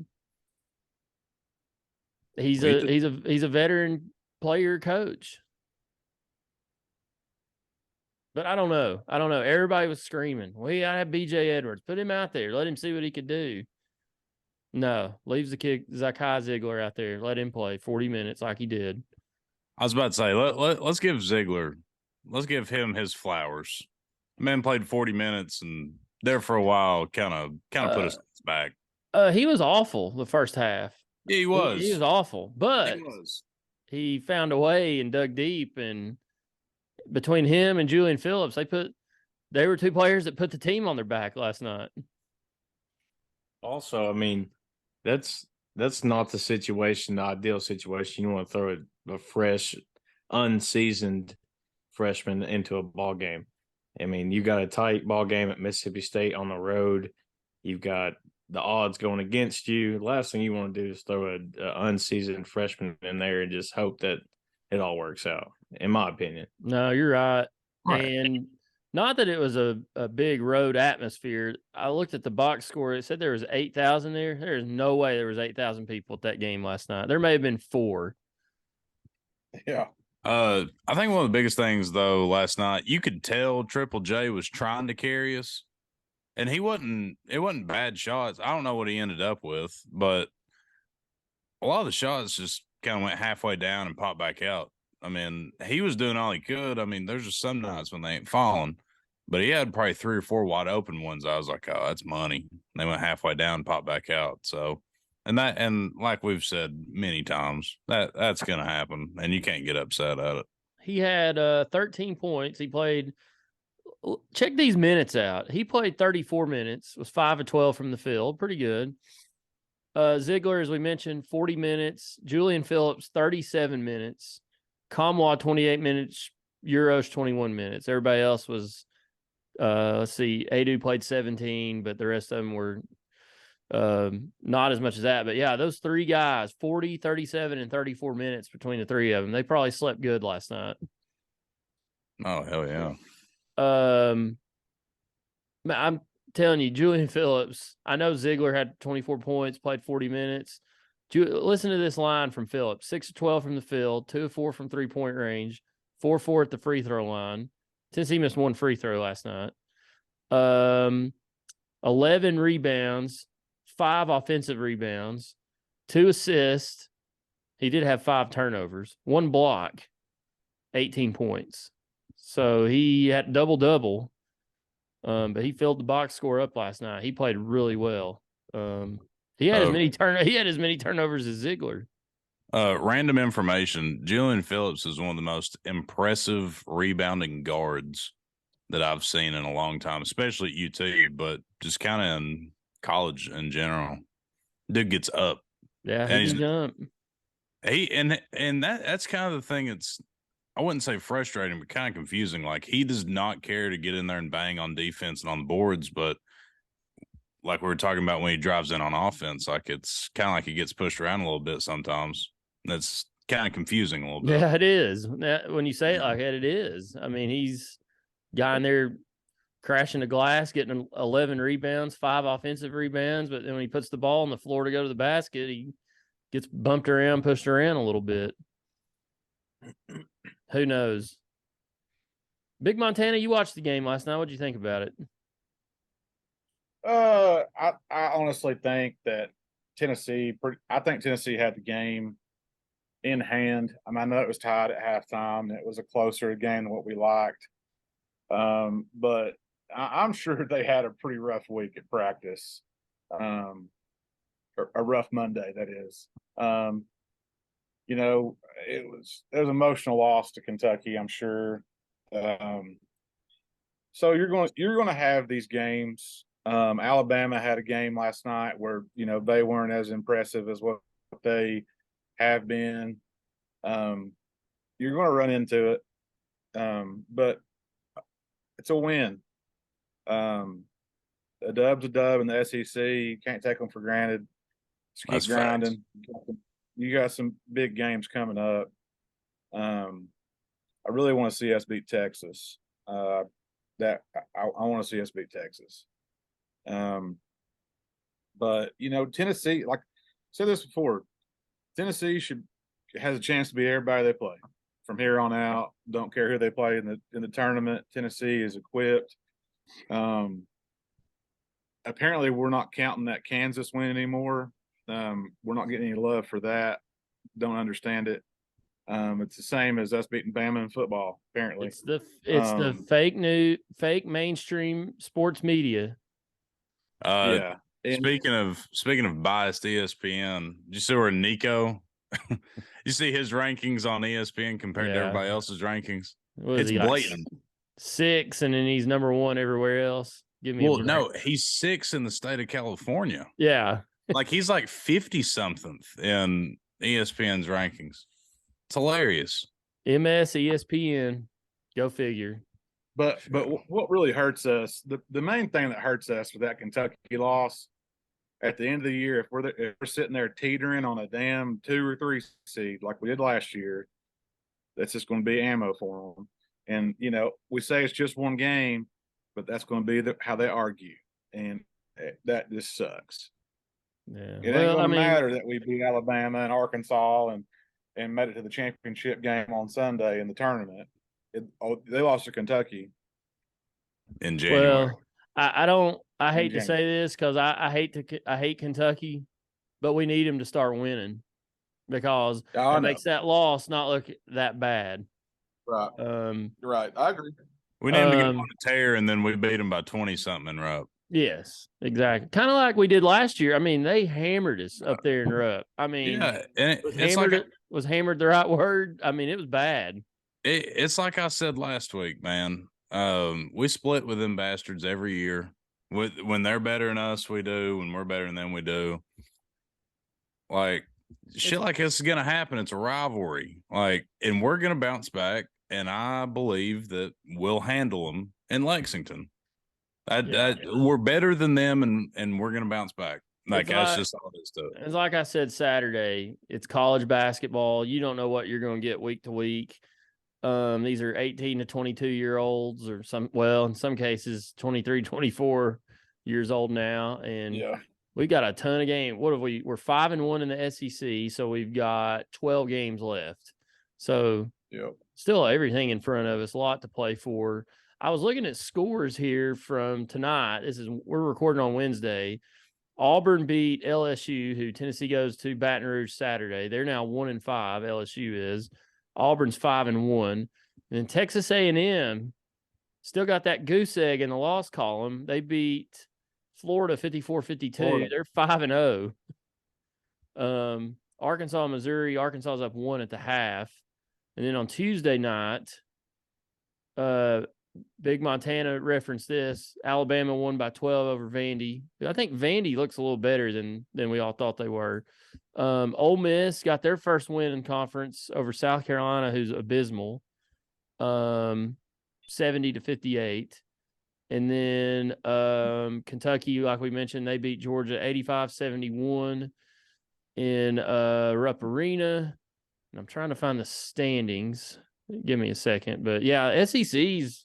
He's a veteran player coach. But I don't know. Everybody was screaming, I have BJ Edwards. Put him out there. Let him see what he could do. No, leaves the kid Zakai Ziegler out there. Let him play 40 minutes like he did. I was about to say, let's give Ziegler, let's give him his flowers. The man played 40 minutes and there for a while kind of put us back. He was awful the first half. Yeah, he was. He was awful, but he found a way and dug deep. And between him and Julian Phillips, they were two players that put the team on their back last night. Also, I mean, that's not the ideal situation. You want to throw a fresh, unseasoned freshman into a ball game. I mean, you got a tight ball game at Mississippi State on the road. You've got the odds going against you. The last thing you want to do is throw an unseasoned freshman in there and just hope that it all works out, in my opinion. No, you're right. And not that it was a big road atmosphere. I looked at the box score. It said there was 8,000 there. There's no way there was 8,000 people at that game last night. There may have been 4. Yeah. I think one of the biggest things though last night, you could tell Triple J was trying to carry us, and it wasn't bad shots. I don't know what he ended up with, but a lot of the shots just kind of went halfway down and popped back out. I mean, he was doing all he could. I mean, there's just some nights when they ain't falling, but he had probably 3 or 4 wide open ones. I was like, oh, that's money. They went halfway down and popped back out. So, and like we've said many times, that's going to happen, and you can't get upset at it. He had 13 points. He played. Check these minutes out. He played 34 minutes. Was 5 of 12 from the field. Pretty good. Ziegler, as we mentioned, 40 minutes. Julian Phillips, 37 minutes. Kamwa, 28 minutes. Euros, 21 minutes. Everybody else was, let's see, Adu played 17, but the rest of them were not as much as that. But, yeah, those 3 guys, 40, 37, and 34 minutes between the 3 of them. They probably slept good last night. Oh, hell yeah. I'm telling you, Julian Phillips, I know Ziegler had 24 points, played 40 minutes. Listen to this line from Phillips: 6 of 12 from the field, 2 of 4 from 3-point range, 4 of 4 at the free throw line. Tennessee missed 1 free throw last night. 11 rebounds, 5 offensive rebounds, 2 assists. He did have 5 turnovers, 1 block, 18 points. So he had double-double. But he filled the box score up last night. He played really well. He had as many turnovers as Ziegler. Random information: Julian Phillips is one of the most impressive rebounding guards that I've seen in a long time, especially at UT, but just kind of in college in general. Dude gets up. Yeah, he can jump. That's kind of the thing. It's, I wouldn't say frustrating, but kind of confusing. Like, he does not care to get in there and bang on defense and on the boards, but like we were talking about when he drives in on offense, like, it's kind of like he gets pushed around a little bit sometimes. That's kind of confusing a little bit. Yeah, it is. When you say it like that, it is. I mean, he's guy in there crashing the glass, getting 11 rebounds, 5 offensive rebounds, but then when he puts the ball on the floor to go to the basket, he gets bumped around, pushed around a little bit. Who knows? Big Montana, you watched the game last night. What'd you think about it? I honestly think that I think Tennessee had the game in hand. I mean, I know it was tied at halftime. And it was a closer game than what we liked. But I'm sure they had a pretty rough week at practice. A rough Monday, that is. You know, it was an emotional loss to Kentucky, I'm sure. So you're going to have these games. Alabama had a game last night where they weren't as impressive as what they have been. You're going to run into it, but it's a win. A dub's a dub in the SEC. You can't take them for granted. Just keep That's grinding. You got some big games coming up. I really want to see us beat Texas. That I want to see us beat Texas. But Tennessee, like I said this before, Tennessee has a chance to be everybody they play from here on out. Don't care who they play in the tournament. Tennessee is equipped. Apparently, we're not counting that Kansas win anymore. We're not getting any love for that. Don't understand it. It's the same as us beating Bama in football. Apparently, it's the fake mainstream sports media. Yeah. And Speaking of biased ESPN, did you see where Nico? You see his rankings on ESPN compared to everybody else's rankings? It's blatant. 6, and then he's number 1 everywhere else. Give me no, he's 6 in the state of California. Yeah. Like he's like 50-something in ESPN's rankings. It's hilarious. MS ESPN. Go figure. But what really hurts us, the main thing that hurts us with that Kentucky loss at the end of the year, if we're sitting there teetering on a damn 2 or 3 seed like we did last year, that's just going to be ammo for them. And we say it's just one game, but that's going to be how they argue, and that just sucks. Yeah, it ain't going to matter that we beat Alabama and Arkansas and made it to the championship game on Sunday in the tournament. They lost to Kentucky in January. Well, I hate to say this because I hate Kentucky, but we need them to start winning because it makes that loss not look that bad. Right. Right. I agree. We need them to get on a tear, and then we beat them by 20-something in Rupp. Yes, exactly. Kind of like we did last year. I mean, they hammered us up there in Rupp. I mean, yeah, and was hammered the right word? I mean, it was bad. It's like I said last week, man. We split with them bastards every year. When they're better than us, we do. When we're better than them, we do. Like, shit like this is going to happen. It's a rivalry. Like, and we're going to bounce back. And I believe that we'll handle them in Lexington. We're better than them, and we're going to bounce back. Like, that's just all it is to it. It's like I said Saturday, it's college basketball. You don't know what you're going to get week to week. These are 18 to 22-year-olds or in some cases, 23, 24 years old now. And we got a ton of games. We're 5-1 in the SEC, so we've got 12 games left. So still everything in front of us, a lot to play for. I was looking at scores here from tonight. We're recording on Wednesday. Auburn beat LSU, who Tennessee goes to Baton Rouge Saturday. They're now 1-5. LSU is. Auburn's 5-1. And then Texas A&M still got that goose egg in the loss column. They beat Florida 54-52. They're 5-0. Arkansas, Missouri. Arkansas is up 1 at the half. And then on Tuesday night, Big Montana referenced this. Alabama won by 12 over Vandy. I think Vandy looks a little better than we all thought they were. Ole Miss got their first win in conference over South Carolina, who's abysmal, 70-58. And then Kentucky, like we mentioned, they beat Georgia 85-71 in Rupp Arena. And I'm trying to find the standings. Give me a second. But, yeah, SEC's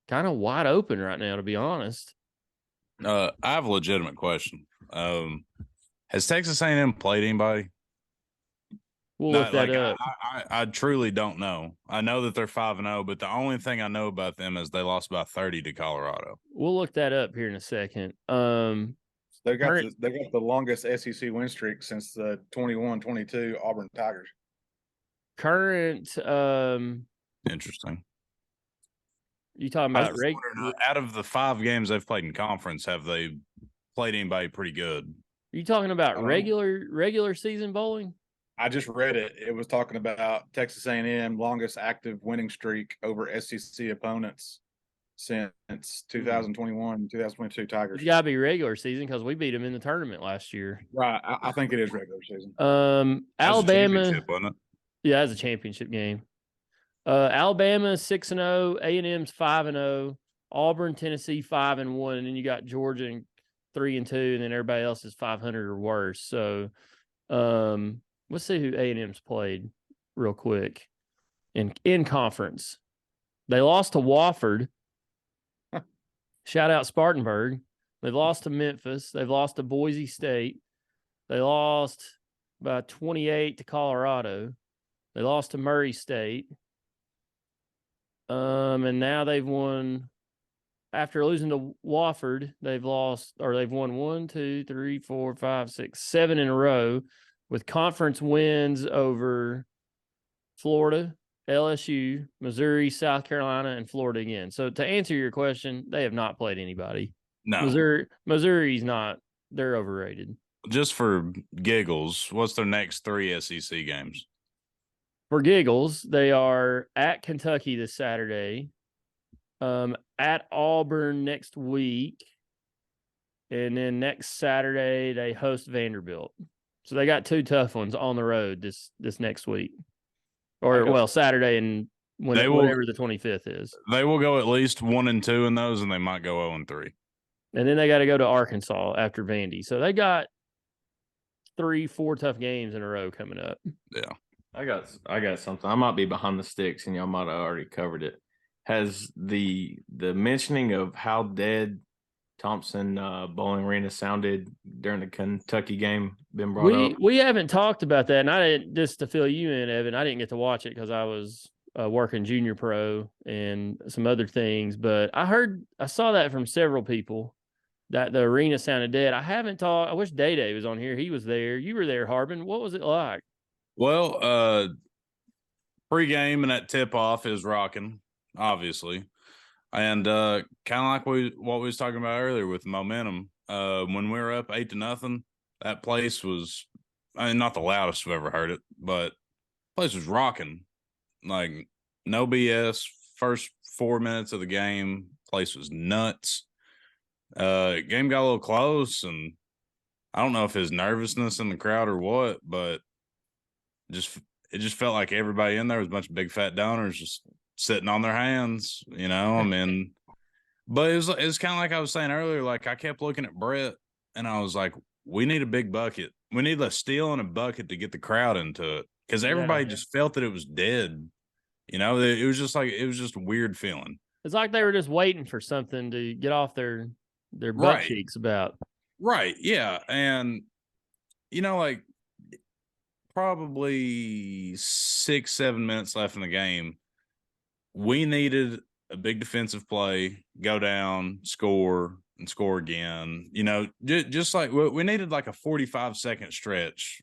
kind of wide open right now, to be honest. I have a legitimate question. Has Texas A&M played anybody? We'll look that like up. I truly don't know. I know that they're 5-0, but the only thing I know about them is they lost by 30 to Colorado. We'll look that up here in a second. They've got Current- the longest SEC win streak since the 21-22 Auburn Tigers. Current, Interesting. you talking I about was just wondering, out of the 5 games they've played in conference, have they played anybody pretty good? you talking about I don't know. regular season bowling? I just read it. It was talking about Texas A&M longest active winning streak over SEC opponents since 2021, 2022 Tigers. It's got to be regular season because we beat them in the tournament last year. Right. I think it is regular season. Alabama, championship, wasn't it? yeah, that's a championship game. Alabama 6-0, A&M's 5-0, Auburn, Tennessee 5-1, and then you got Georgia and 3-2, and then everybody else is 500 or worse. So, let's see who A&M's played real quick in conference. They lost to Wofford. Shout out Spartanburg. They've lost to Memphis. They've lost to Boise State. They lost by 28 to Colorado. They lost to Murray State. And now they've won after losing to Wofford. They've won 1, 2, 3, 4, 5, 6, 7 in a row with conference wins over Florida, LSU, Missouri, South Carolina, and Florida again. So to answer your question, they have not played anybody. No. Missouri's not. They're overrated. Just for giggles, what's their next 3 SEC games? For giggles, they are at Kentucky this Saturday, at Auburn next week, and then next Saturday they host Vanderbilt. So they got 2 tough ones on the road this next week, or Saturday and whatever the 25th is. They will go at least 1-2 in those, and they might go 0-3. And then they got to go to Arkansas after Vandy. So they got 3-4 tough games in a row coming up. Yeah. I got something. I might be behind the sticks, and y'all might have already covered it. Has the mentioning of how dead Thompson Bowling Arena sounded during the Kentucky game been brought up? We haven't talked about that, and I didn't, just to fill you in, Evan, I didn't get to watch it because I was working junior pro and some other things. But I saw that from several people that the arena sounded dead. I haven't talked. I wish Day was on here. He was there. You were there, Harbin. What was it like? Well, pregame and that tip-off is rocking, obviously. And kind of like what we was talking about earlier with momentum. When we were up 8-0, that place was, not the loudest I've ever heard it, but the place was rocking. Like, no BS. First 4 minutes of the game, place was nuts. Game got a little close, and I don't know if his nervousness in the crowd or what, but it just felt like everybody in there was a bunch of big fat donors just sitting on their hands, I mean, but it was kind of like I was saying earlier, like I kept looking at Brett and I was like, we need a big bucket. We need a steal and a bucket to get the crowd into it. Cause everybody just felt that it was dead. It was just a weird feeling. It's like they were just waiting for something to get off their butt cheeks about. Right. Yeah. And, like probably 6-7 minutes left in the game. We needed a big defensive play, go down, score, and score again. Just like we needed like a 45-second stretch,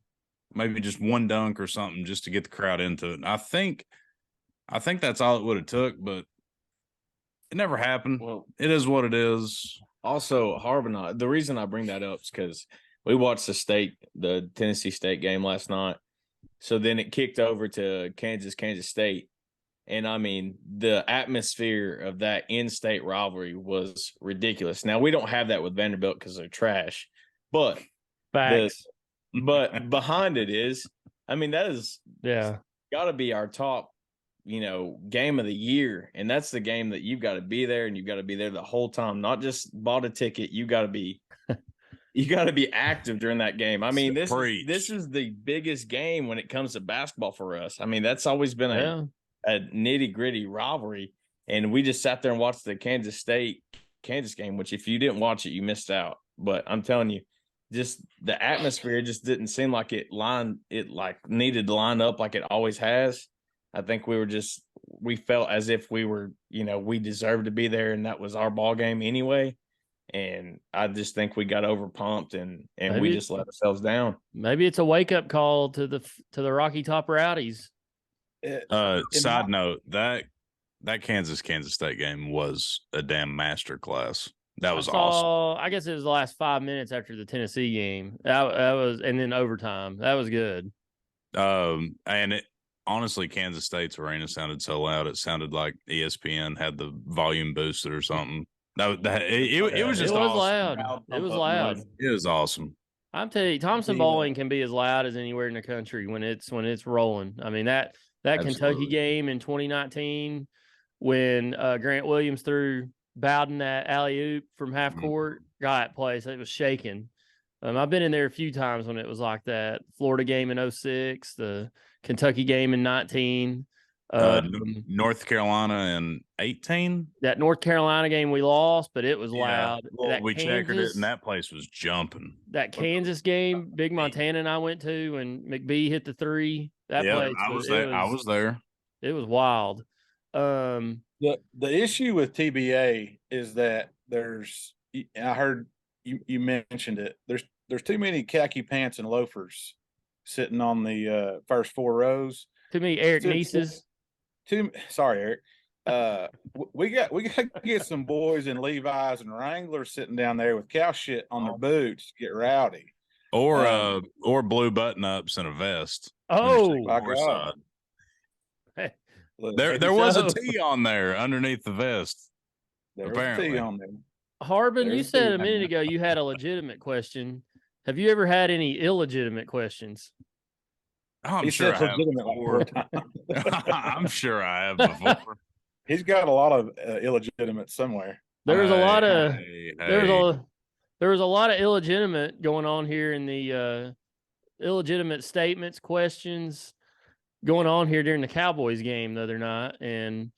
maybe just one dunk or something just to get the crowd into it. And I think that's all it would have took, but it never happened. Well, it is what it is. Also, Harbin, the reason I bring that up is because we watched the Tennessee State game last night. So then it kicked over to Kansas State. And I mean, the atmosphere of that in-state rivalry was ridiculous. Now we don't have that with Vanderbilt because they're trash, but behind it is, I mean, that is got to be our top, game of the year, and that's the game that you've got to be there, and you've got to be there the whole time. Not just bought a ticket, you got to be active during that game. I mean, this is the biggest game when it comes to basketball for us. I mean, that's always been a nitty-gritty rivalry, and we just sat there and watched the Kansas game, which if you didn't watch it, you missed out. But I'm telling you, just the atmosphere just didn't seem like it needed to line up like it always has. I think we felt as if we were, we deserved to be there, and that was our ball game anyway. And I just think we got over pumped and we just let ourselves down. Maybe it's a wake up call to the Rocky Top Rowdies. Side note, that Kansas State game was a damn masterclass. That was awesome. I guess it was the last 5 minutes after the Tennessee game. That was, and then overtime. That was good. And honestly, Kansas State's arena sounded so loud. It sounded like ESPN had the volume boosted or something. It was just awesome. Loud. It was loud. It was awesome. I'm telling you, Thompson Bowling can be as loud as anywhere in the country when it's rolling. I mean, that Kentucky game in 2019 when Grant Williams threw Bowden that alley-oop from half court, that place, it was shaking. I've been in there a few times when it was like that. Florida game in 2006, the Kentucky game in 19. North Carolina in 18. That North Carolina game we lost, but it was loud. Well, we checkered it, and that place was jumping. That Kansas game, Big Montana and I went to, and McBee hit the three. That place, I was there. I was there. It was wild. The issue with TBA is that I heard you mentioned it. There's too many khaki pants and loafers sitting on the first 4 rows. Too many Eric Nieces. Sorry, Eric. We got to get some boys in Levi's and Wranglers sitting down there with cow shit on their boots to get rowdy. Or blue button ups and a vest. Oh my God. There was a T on there underneath the vest. There was a T on there. Harbin, you said a minute ago you had a legitimate question. Have you ever had any illegitimate questions? I'm sure I have before. I'm sure I have before. He's got a lot of illegitimate somewhere. There was a lot of there was a lot of illegitimate going on here in the illegitimate statements, questions going on here during the Cowboys game the other night. And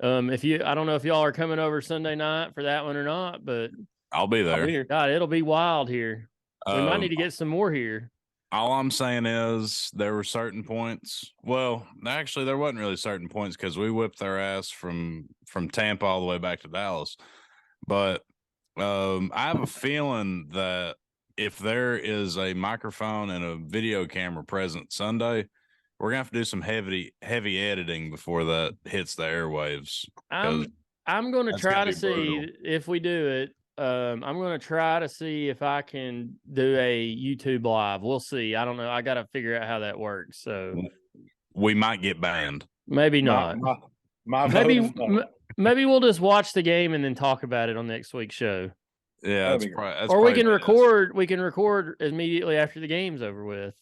I don't know if y'all are coming over Sunday night for that one or not, but I'll be there. God, it'll be wild here. We might need to get some more here. All I'm saying is there were certain points. Well, actually, there wasn't really certain points because we whipped their ass from Tampa all the way back to Dallas. But I have a feeling that if there is a microphone and a video camera present Sunday, we're gonna have to do some heavy editing before that hits the airwaves. I'm going to try to see if we do it. I'm going to try to see if I can do a YouTube live. We'll see. I don't know. I got to figure out how that works. So we might get banned. Maybe not. Maybe we'll just watch the game and then talk about it on next week's show. Yeah, or we can record. We can record immediately after the game's over with.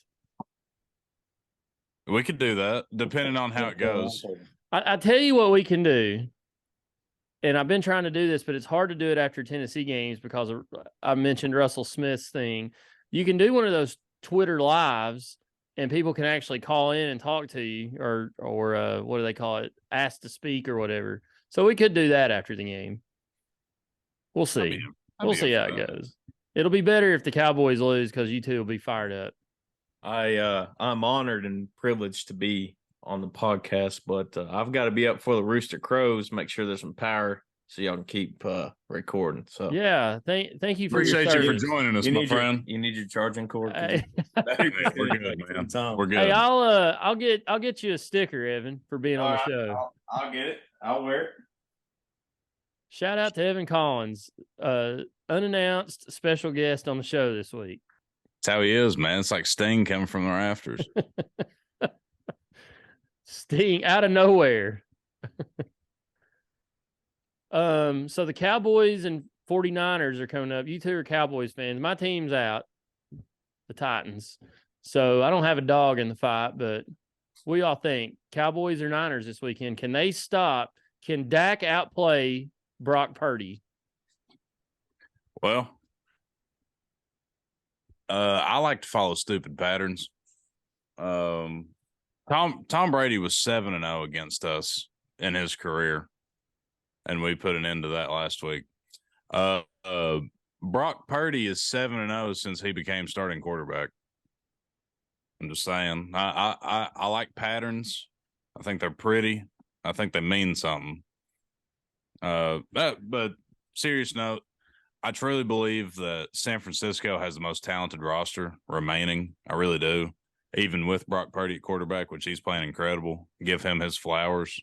We could do that, depending on how it goes. I tell you what we can do. And I've been trying to do this, but it's hard to do it after Tennessee games because I mentioned Russell Smith's thing. You can do one of those Twitter lives, and people can actually call in and talk to you, or what do they call it? Ask to speak or whatever. So we could do that after the game. We'll see. We'll see how it goes. It'll be better if the Cowboys lose because you two will be fired up. I'm honored and privileged to be on the podcast, but I've got to be up for the Rooster Crows, make sure there's some power so y'all can keep recording. So yeah, thank you for appreciate you for joining us, my friend. You need your charging cord. We're good, man. We're good. Hey, I'll get you a sticker, Evan, for being on the show. I'll get it. I'll wear it. Shout out to Evan Collins, unannounced special guest on the show this week. That's how he is, man. It's like Sting coming from the rafters. Sting out of nowhere. So the Cowboys and 49ers are coming up. You two are Cowboys fans. My team's out, the Titans. So I don't have a dog in the fight, but what do y'all think? Cowboys or Niners this weekend? Can they stop? Can Dak outplay Brock Purdy? Well, I like to follow stupid patterns. Tom Brady was 7-0 against us in his career, and we put an end to that last week. Brock Purdy is 7-0 since he became starting quarterback. I'm just saying. I like patterns. I think they're pretty. I think they mean something. But serious note, I truly believe that San Francisco has the most talented roster remaining. I really do. Even with Brock Purdy at quarterback, which he's playing incredible. Give him his flowers.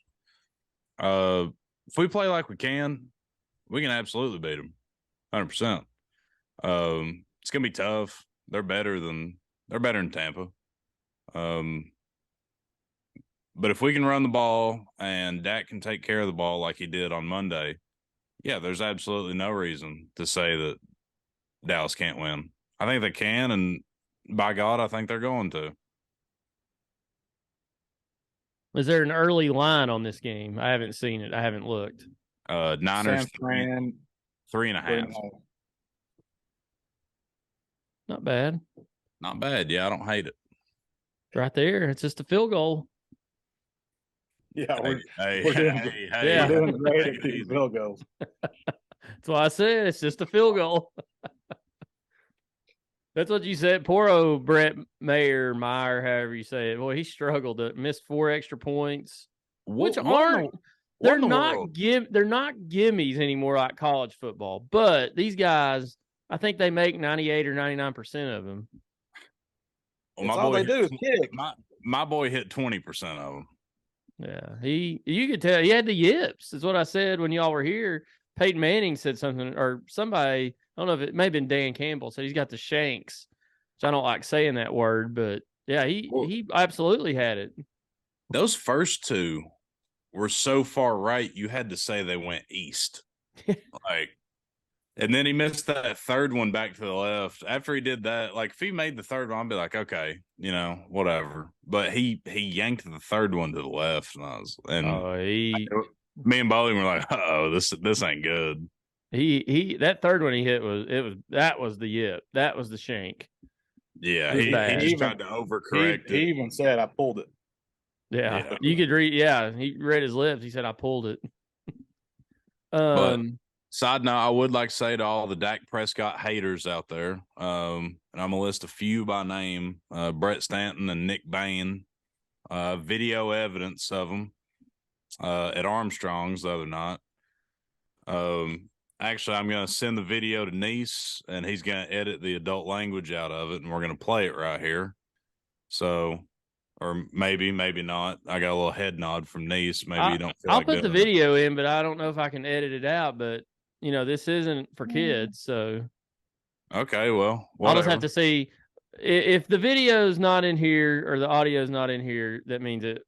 If we play like we can absolutely beat them. 100%. It's gonna be tough. They're better than Tampa. But if we can run the ball and Dak can take care of the ball like he did on Monday, yeah, there's absolutely no reason to say that Dallas can't win. I think they can, and by God, I think they're going to. Is there an early line on this game? I haven't seen it. I haven't looked. Niners San 3.5. Not bad. Not bad. Yeah, I don't hate it. Right there. It's just a field goal. Yeah, we're Yeah. doing great at these field goals. That's why I said it's just a field goal. That's what you said. Poor old Brett Meyer, however you say it. Boy, he struggled to miss 4 extra points, which aren't. They're not gimmies anymore like college football. But these guys, I think they make 98 or 99% of them. Well, all they do is kick. My boy hit 20% of them. Yeah, you could tell he had the yips. Is what I said when y'all were here. Peyton Manning said something, or somebody, I don't know if it may have been Dan Campbell, said he's got the shanks, which I don't like saying that word, but yeah, he absolutely had it. Those first two were so far right, you had to say they went east. And then he missed that third one back to the left. After he did that, like if he made the third one, I'd be like, okay, whatever. But he yanked the third one to the left, me and Bowling were like, oh, this ain't good. He that third one he hit was the yip. That was the shank. Yeah, he just tried to overcorrect it. He even said I pulled it. Yeah. You could read. Yeah, he read his lips. He said I pulled it. But side note, I would like to say to all the Dak Prescott haters out there, and I'm gonna list a few by name: Brett Stanton and Nick Bain. Video evidence of them at Armstrong's the other night. Actually, I'm going to send the video to Nice, and he's going to edit the adult language out of it, and we're going to play it right here. So, or maybe not. I got a little head nod from Nice. Maybe you don't feel I'll put the video in, but I don't know if I can edit it out. But, this isn't for kids, so. Okay, well, whatever. I'll just have to see. If the video's not in here or the audio's not in here, that means that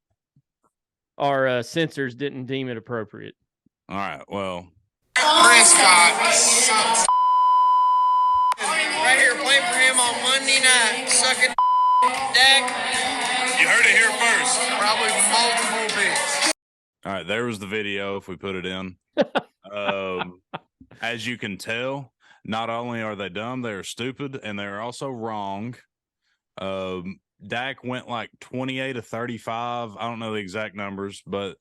our censors didn't deem it appropriate. All right, well. Prescott sucks. Right here, playing for him on Monday night. Sucking Dak. You heard it here first. Probably multiple bits. All right, there was the video if we put it in. As you can tell, not only are they dumb, they're stupid, and they're also wrong. Dak went like 28 of 35. I don't know the exact numbers, but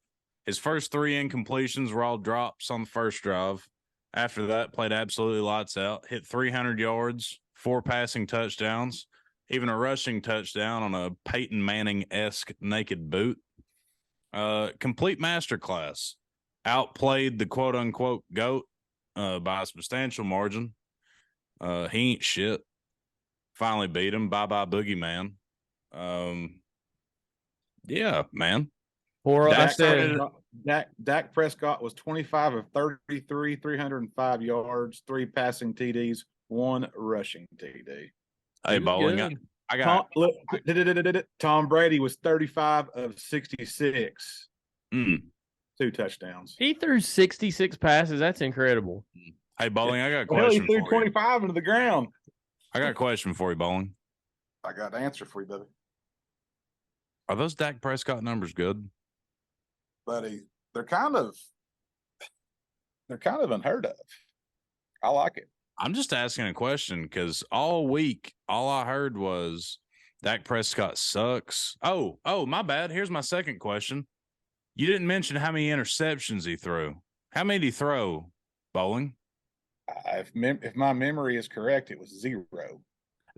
his first 3 incompletions were all drops on the first drive. After that, played absolutely lights out, hit 300 yards, 4 passing touchdowns, even a rushing touchdown on a Peyton Manning-esque naked boot. Complete masterclass. Outplayed the quote-unquote GOAT by a substantial margin. He ain't shit. Finally beat him. Bye-bye, Boogeyman. Yeah, man. Dak Prescott was 25 of 33, 305 yards, 3 passing TDs, 1 rushing TD. Hey, Bowling, I got Tom Brady was 35 of 66. 2 touchdowns. He threw 66 passes. That's incredible. Hey, Bowling, I got a question he threw for 25 into the ground. I got a question for you, Bowling. I got an answer for you, buddy. Are those Dak Prescott numbers good? Buddy, they're kind of unheard of. I like it. I'm just asking a question because all week, all I heard was Dak Prescott sucks. Oh, my bad. Here's my second question. You didn't mention how many interceptions he threw. How many did he throw, Bowling? If my memory is correct, it was 0.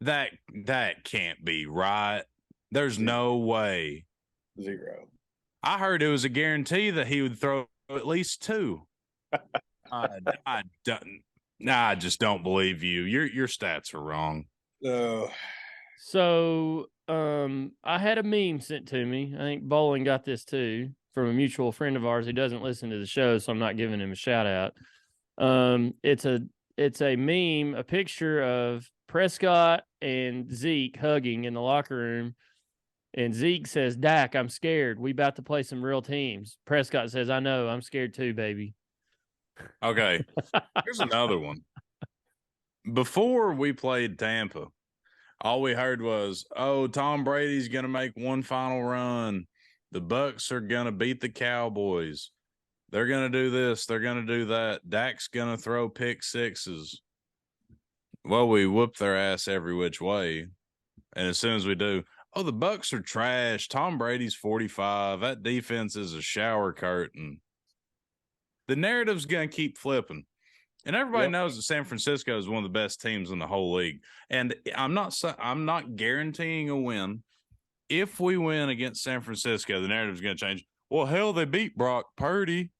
That can't be right. There's no way. 0. I heard it was a guarantee that he would throw at least 2. I just don't believe you. Your stats are wrong. So I had a meme sent to me. I think Bowling got this too from a mutual friend of ours who doesn't listen to the show, so I'm not giving him a shout out. It's a meme, a picture of Prescott and Zeke hugging in the locker room. And Zeke says, Dak, I'm scared. We about to play some real teams. Prescott says, I know, I'm scared too, baby. Okay. Here's another one. Before we played Tampa, all we heard was, oh, Tom Brady's going to make one final run. The Bucs are going to beat the Cowboys. They're going to do this. They're going to do that. Dak's going to throw pick sixes. Well, we whoop their ass every which way. And as soon as we do, oh, the Bucs are trash. Tom Brady's 45. That defense is a shower curtain. The narrative's going to keep flipping. And everybody knows that San Francisco is one of the best teams in the whole league. And I'm not guaranteeing a win. If we win against San Francisco, the narrative's going to change. Well, hell, they beat Brock Purdy.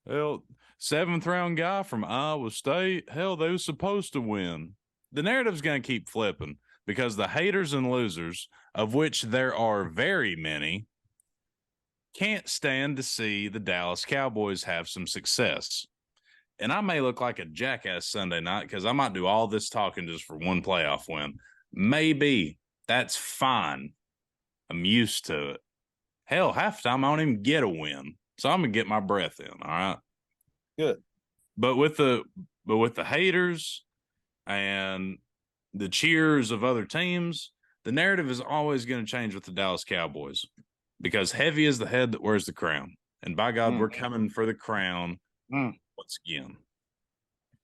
Hell, 7th round guy from Iowa State. Hell, they was supposed to win. The narrative's going to keep flipping because the haters and losers, of which there are very many, can't stand to see the Dallas Cowboys have some success. And I may look like a jackass Sunday night because I might do all this talking just for one playoff win. Maybe. That's fine. I'm used to it. Hell, half the time I don't even get a win. So I'm going to get my breath in, all right? Good. But with the haters and the cheers of other teams, the narrative is always going to change with the Dallas Cowboys because heavy is the head that wears the crown. And by God, we're coming for the crown once again.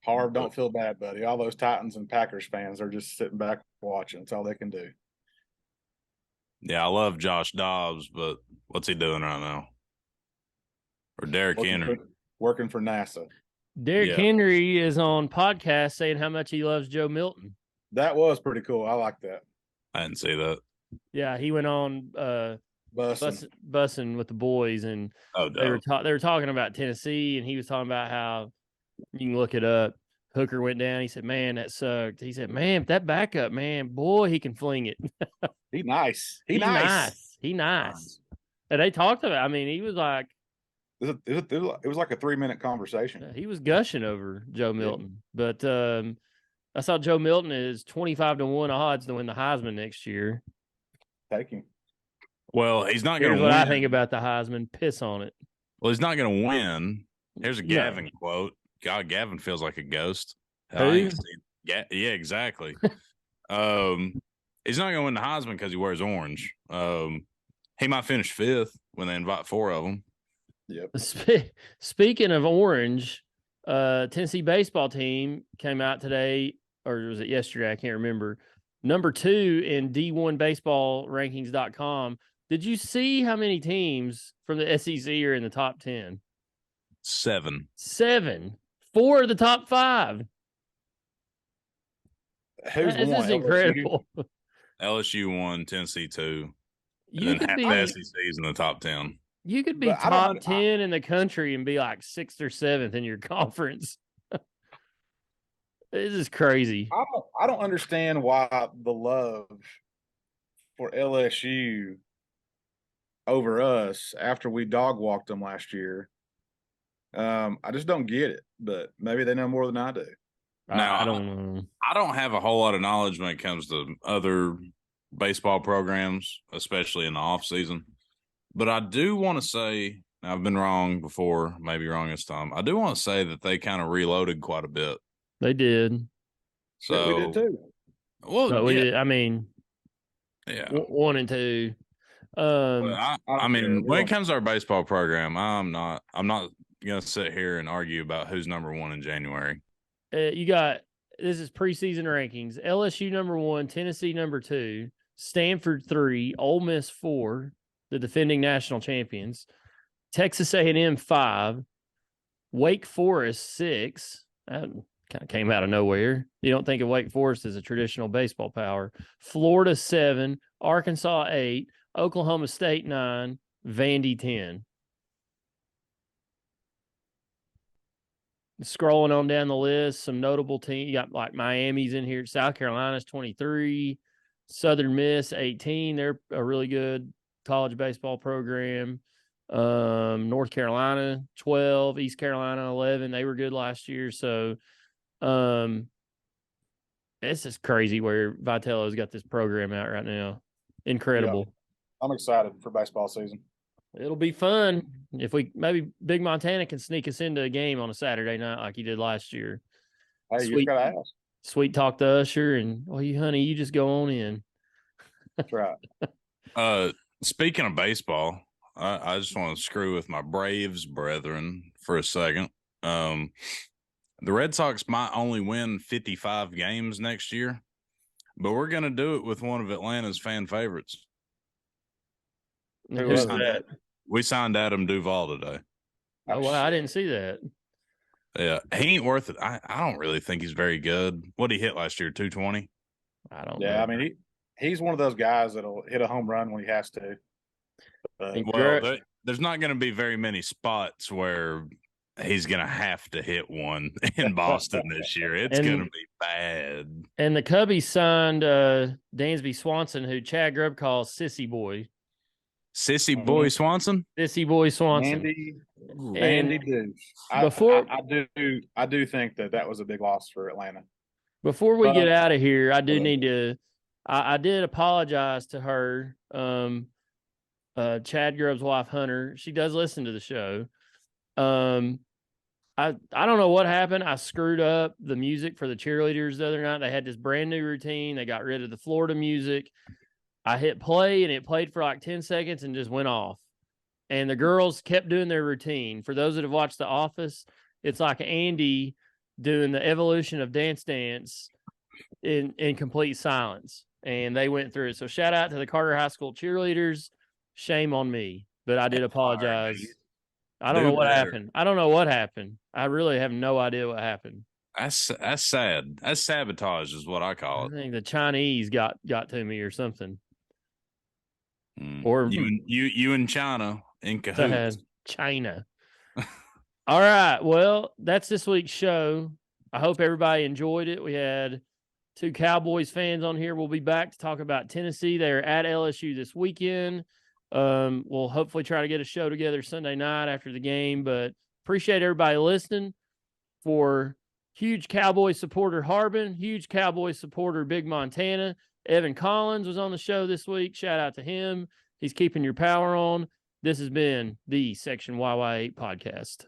Harb, don't feel bad, buddy. All those Titans and Packers fans are just sitting back watching. That's all they can do. Yeah, I love Josh Dobbs, but what's he doing right now? Or Derrick Henry. Working for NASA. Derrick Henry is on podcast saying how much he loves Joe Milton. That was pretty cool. I like that. I didn't see that. Yeah, he went on bussing with the boys, and they were talking about Tennessee, and he was talking about how you can look it up. Hooker went down. He said, "Man, that sucked." He said, "Man, that backup, man, boy, he can fling it." He nice. He nice. And they talked about. I mean, he was like, it was like a 3-minute conversation. He was gushing over Joe Milton, but I saw Joe Milton is 25-1 odds to win the Heisman next year. Take him. Well, he's not going to win. What I think about the Heisman, piss on it. Well, he's not going to win. Here's a Gavin quote. God, Gavin feels like a ghost. Who? Yeah, exactly. He's not going to win the Heisman because he wears orange. He might finish 5th when they invite 4 of them. Yep. Speaking of orange, Tennessee baseball team came out today, or was it yesterday? I can't remember. Number 2 in D1 baseball rankings.com. Did you see how many teams from the SEC are in the top 10? 7. 4 of the top 5. Who's this won? is incredible. LSU 1, Tennessee 2. You and could then be half the SEC's in the top 10. You could be top 10 in the country and be like 6th or 7th in your conference. This is crazy. I don't understand why the love for LSU over us after we dog walked them last year. I just don't get it, but maybe they know more than I do. Now, I don't know. I don't have a whole lot of knowledge when it comes to other baseball programs, especially in the off season. But I do want to say, I've been wrong before, maybe wrong this time. I do want to say that they kind of reloaded quite a bit. They did. So we did too. Well, we did. I mean, 1 and 2. I mean, when it comes to our baseball program, I'm not gonna sit here and argue about who's number 1 in January. You got this is preseason rankings. LSU number 1, Tennessee number 2, Stanford 3, Ole Miss 4, the defending national champions, Texas A&M 5, Wake Forest 6, That kind of came out of nowhere. You don't think of Wake Forest as a traditional baseball power. Florida 7, Arkansas 8, Oklahoma State 9, Vandy 10. Scrolling on down the list, some notable teams. You got like Miami's in here. South Carolina's 23, Southern Miss 18. They're a really good college baseball program. North Carolina 12, East Carolina 11. They were good last year. So it's just crazy where Vitello's got this program out right now. Incredible. Yeah. I'm excited for baseball season. It'll be fun if maybe Big Montana can sneak us into a game on a Saturday night like he did last year. Hey, you just gotta ask. Sweet talk to Usher and, well, you just go on in. That's right. Speaking of baseball, I just want to screw with my Braves brethren for a second. The Red Sox might only win 55 games next year, but we're going to do it with one of Atlanta's fan favorites. Who's that? We signed Adam Duvall today. Oh, well, I didn't see that. Yeah, he ain't worth it. I don't really think he's very good. What did he hit last year? 220? I don't know. I mean, he's one of those guys that'll hit a home run when he has to. Well, there's not going to be very many spots where he's going to have to hit one in Boston this year. It's going to be bad. And the Cubbies signed Dansby Swanson, who Chad Grubb calls Sissy Boy. Sissy Boy Swanson? Sissy Boy Swanson. Andy Deuce. I do think that was a big loss for Atlanta. Before we get out of here, I do need to I did apologize to her. Chad Grubb's wife, Hunter, she does listen to the show. I don't know what happened. I screwed up the music for the cheerleaders the other night. They had this brand new routine. They got rid of the Florida music. I hit play and it played for like 10 seconds and just went off. And the girls kept doing their routine. For those that have watched The Office, it's like Andy doing the evolution of Dance Dance in complete silence. And they went through it. So shout out to the Carter High School cheerleaders. Shame on me, but I did apologize. I don't know what happened. I don't know what happened. I really have no idea what happened. That's sad. That's sabotage is what I call it. I think the Chinese got to me or something. Or you in China in cahoots. China. All right. Well, that's this week's show. I hope everybody enjoyed it. We had 2 Cowboys fans on here. We'll be back to talk about Tennessee. They're at LSU this weekend. We'll hopefully try to get a show together Sunday night after the game, but appreciate everybody listening. For huge Cowboy supporter Harbin, huge Cowboy supporter Big Montana, Evan Collins was on the show this week. Shout out to him. He's keeping your power on. This has been the Section YY8 podcast.